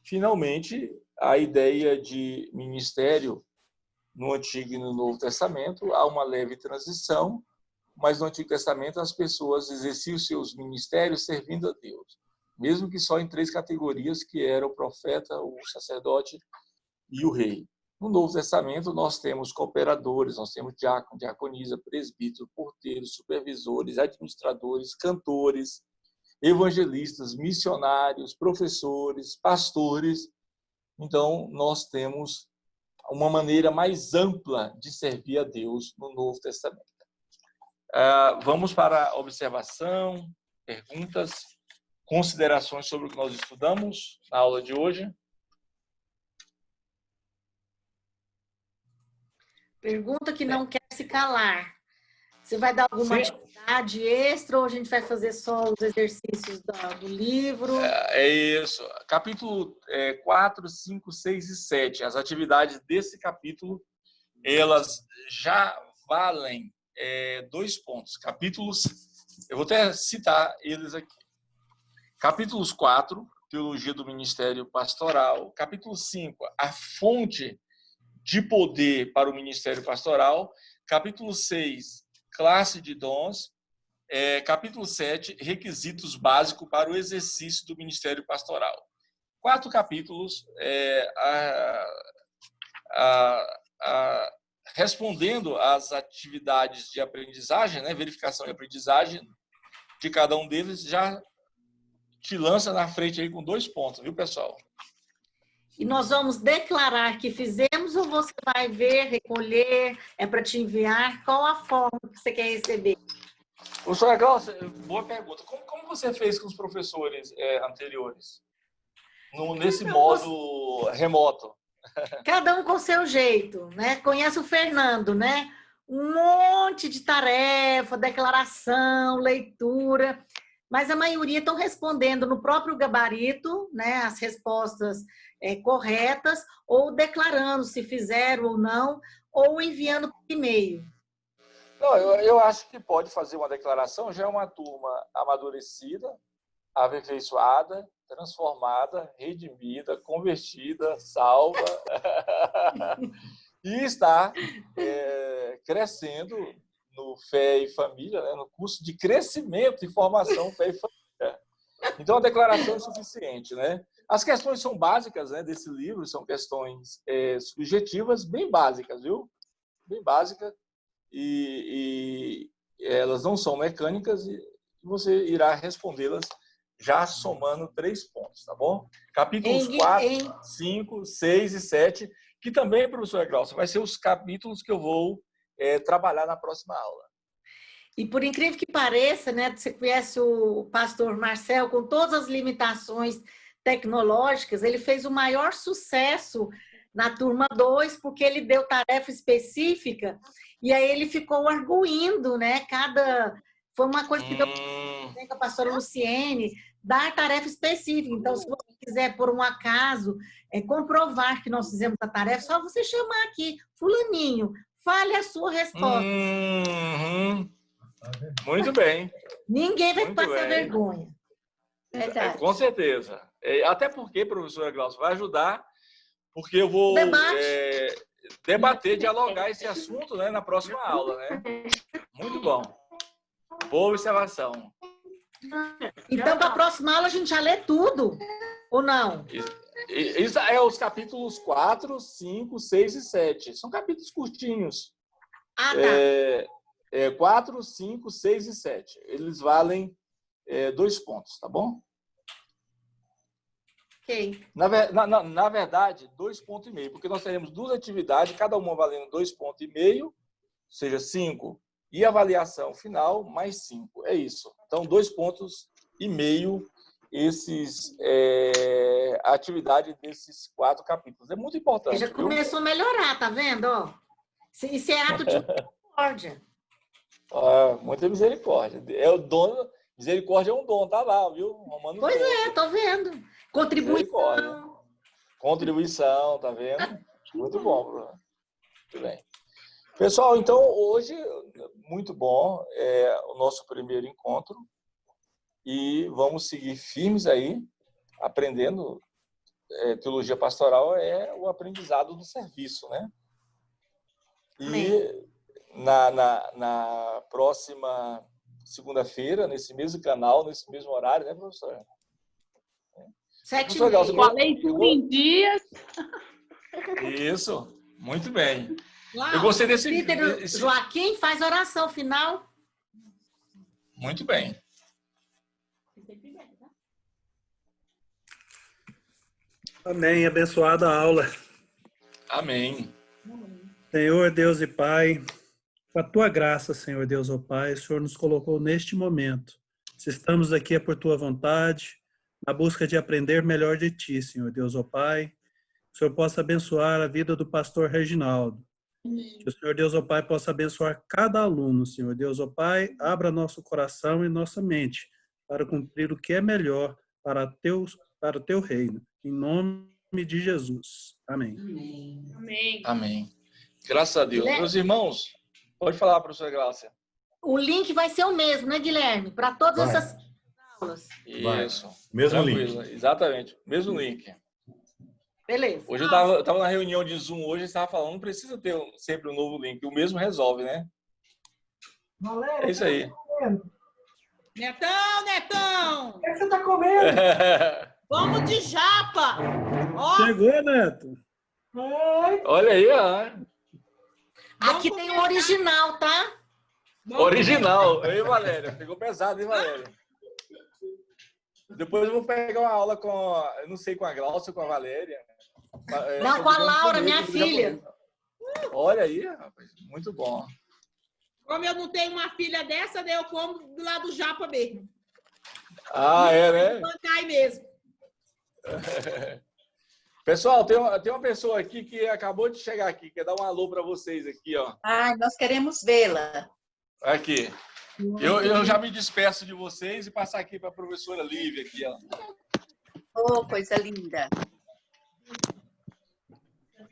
finalmente, a ideia de ministério no Antigo e no Novo Testamento, há uma leve transição, mas no Antigo Testamento as pessoas exerciam seus ministérios servindo a Deus, mesmo que só em 3 categorias, que eram o profeta, o sacerdote e o rei. No Novo Testamento, nós temos cooperadores, nós temos diácono, diaconisa, presbítero, porteiros, supervisores, administradores, cantores, evangelistas, missionários, professores, pastores. Então, nós temos uma maneira mais ampla de servir a Deus no Novo Testamento. Vamos para a observação, perguntas, considerações sobre o que nós estudamos na aula de hoje. Pergunta que não quer se calar. Você vai dar alguma atividade extra ou a gente vai fazer só os exercícios do livro? É isso. Capítulo 4, 5, 6 e 7. As atividades desse capítulo, elas já valem 2 pontos. Capítulos, eu vou até citar eles aqui. Capítulos 4, Teologia do Ministério Pastoral. Capítulo 5, a fonte de poder para o Ministério Pastoral. Capítulo 6, classe de dons. Capítulo 7, requisitos básicos para o exercício do Ministério Pastoral. 4 capítulos respondendo às atividades de aprendizagem, né, verificação e aprendizagem de cada um deles, já te lança na frente aí com 2 pontos, viu, pessoal? E nós vamos declarar que fizemos ou você vai ver, recolher, para te enviar? Qual a forma que você quer receber? Professora Glaucia, boa pergunta. Como você fez com os professores anteriores? Nesse modo remoto? Cada um com o seu jeito, né? Conhece o Fernando, né? Um monte de tarefa, declaração, leitura, mas a maioria estão respondendo no próprio gabarito, né? As respostas corretas, ou declarando se fizeram ou não, ou enviando por e-mail. Não, eu acho que pode fazer uma declaração, já é uma turma amadurecida, aperfeiçoada, transformada, redimida, convertida, salva, e está crescendo no Fé e Família, né, no curso de crescimento e formação Fé e Família. Então, a declaração é suficiente, né? As questões são básicas, né, desse livro, são questões subjetivas, bem básicas, viu? Bem básicas, e elas não são mecânicas, e você irá respondê-las já somando 3 pontos, tá bom? Capítulos 4, 5, 6 e 7, que também, professora Glaucia, vai ser os capítulos que eu vou trabalhar na próxima aula. E por incrível que pareça, né, você conhece o pastor Marcel, com todas as limitações tecnológicas, ele fez o maior sucesso na turma 2, porque ele deu tarefa específica, e aí ele ficou arguindo, né? Foi uma coisa que deu com a pastora Luciene, dar tarefa específica. Então, se você quiser, por um acaso, comprovar que nós fizemos a tarefa, só você chamar aqui, fulaninho, fale a sua resposta. Muito bem. Ninguém vai passar vergonha. Verdade. Com certeza. Até porque, professora Glaucia, vai ajudar, porque eu vou debater, dialogar esse assunto, né, na próxima aula, né? Muito bom. Boa observação. Então, para a próxima aula, a gente já lê tudo, ou não? Isso é os capítulos 4, 5, 6 e 7. São capítulos curtinhos. Ah, tá. 4, 5, 6 e 7. Eles valem 2 pontos, tá bom? Ok. Na verdade, 2,5 pontos, porque nós teremos 2 atividades, cada uma valendo 2,5 pontos, ou seja, 5. E avaliação final, mais 5. É isso. Então, 2,5 pontos, a atividade desses 4 capítulos. É muito importante. Já começou a melhorar, tá vendo? Ó, isso é ato de misericórdia. Muita misericórdia. Misericórdia é um dom, tá lá, viu? Romano Pois 12. tô vendo. Contribuição, tá vendo? Muito bom, Bruno. Muito bem. Pessoal, então, hoje, muito bom, é o nosso primeiro encontro e vamos seguir firmes aí, aprendendo. Teologia pastoral é o aprendizado do serviço, né? E na próxima segunda-feira, nesse mesmo canal, nesse mesmo horário, né, professor? 7h30. Com a leitura em dias. Isso, muito bem. Uau, eu gostei desse... Peter Joaquim faz oração final. Muito bem. Amém. Abençoada a aula. Amém. Senhor Deus e Pai, com a Tua graça, Senhor Deus, ó Pai, o Senhor nos colocou neste momento. Se estamos aqui é por Tua vontade, na busca de aprender melhor de Ti, Senhor Deus, ó Pai. Que o Senhor possa abençoar a vida do pastor Reginaldo. Que o Senhor Deus, ó Pai, possa abençoar cada aluno, Senhor Deus, ó Pai. Abra nosso coração e nossa mente para cumprir o que é melhor para o Teu reino. Em nome de Jesus. Amém. Amém. Amém. Graças a Deus. Meus irmãos, pode falar, professora Gláucia. O link vai ser o mesmo, né, Guilherme? Para todas essas aulas. Isso. Mesmo tranquilo. link. Exatamente. Mesmo link. Beleza. Hoje eu estava na reunião de Zoom, hoje estava falando, não precisa ter sempre um novo link. O mesmo resolve, né? Valéria, é isso aí. Netão! O que você tá comendo? Vamos de japa! Ó, Chegou, Neto. Olha aí, ó. Aqui tem o original, tá? Original. Ei, Valéria. Pegou pesado, hein, Valéria? Depois eu vou pegar uma aula eu não sei, com a Gláucia ou com a Valéria. Não, com a Laura, minha filha. Olha aí, rapaz. Muito bom. como eu não tenho uma filha dessa, daí eu como do lado do japa mesmo. Ah, né? Bancai mesmo. Pessoal, tem uma pessoa aqui que acabou de chegar aqui, quer dar um alô para vocês aqui, ó. Ah, nós queremos vê-la. Aqui. Eu já me despeço de vocês e passar aqui para a professora Lívia aqui, ó. Oh, coisa linda.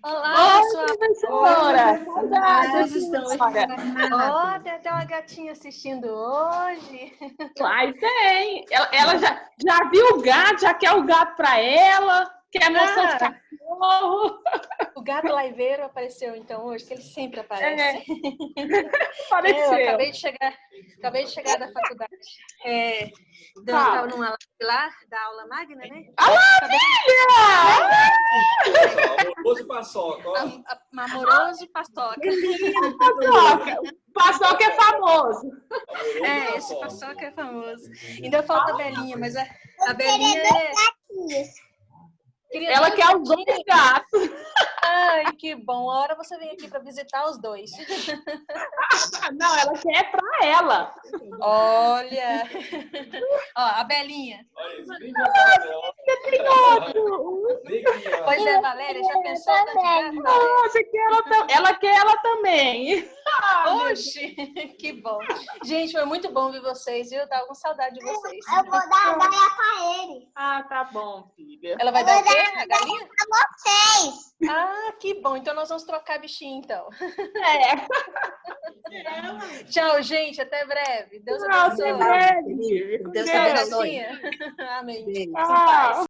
Olá, professora. Saudades estão. Ó, tem até uma gatinha assistindo hoje. Ai, tem. Ela já viu o gato, já quer o gato para ela, quer mostrar os cachorros. O gato laiveiro apareceu então hoje, que ele sempre aparece. Apareceu. Eu acabei de chegar da faculdade. Estava numa live lá, da aula magna, né? Amoroso Paçoca. Amoroso Paçoca. Paçoca é famoso. Esse Paçoca é famoso. Ainda falta a Belinha, mas a Belinha é... Ela quer os dois gatos. Ai, que bom. A hora você vem aqui para visitar os dois. Não, ela quer para ela. Olha. Ó, a Belinha. Tem outro. Pois é, Valéria, já pensou? Nossa, ela quer ela também. Oxi, que bom. Gente, foi muito bom ver vocês, viu? Eu tava com saudade de vocês. Eu vou dar a galinha pra ele. Ah, tá bom, filha. Ela vai dar o quê? A galinha? Pra vocês. Ah, que bom. Então nós vamos trocar bichinho, então. É. Tchau, gente. Até breve. Deus abençoe. abençoe. Deus abençoe. Amém. Tchau.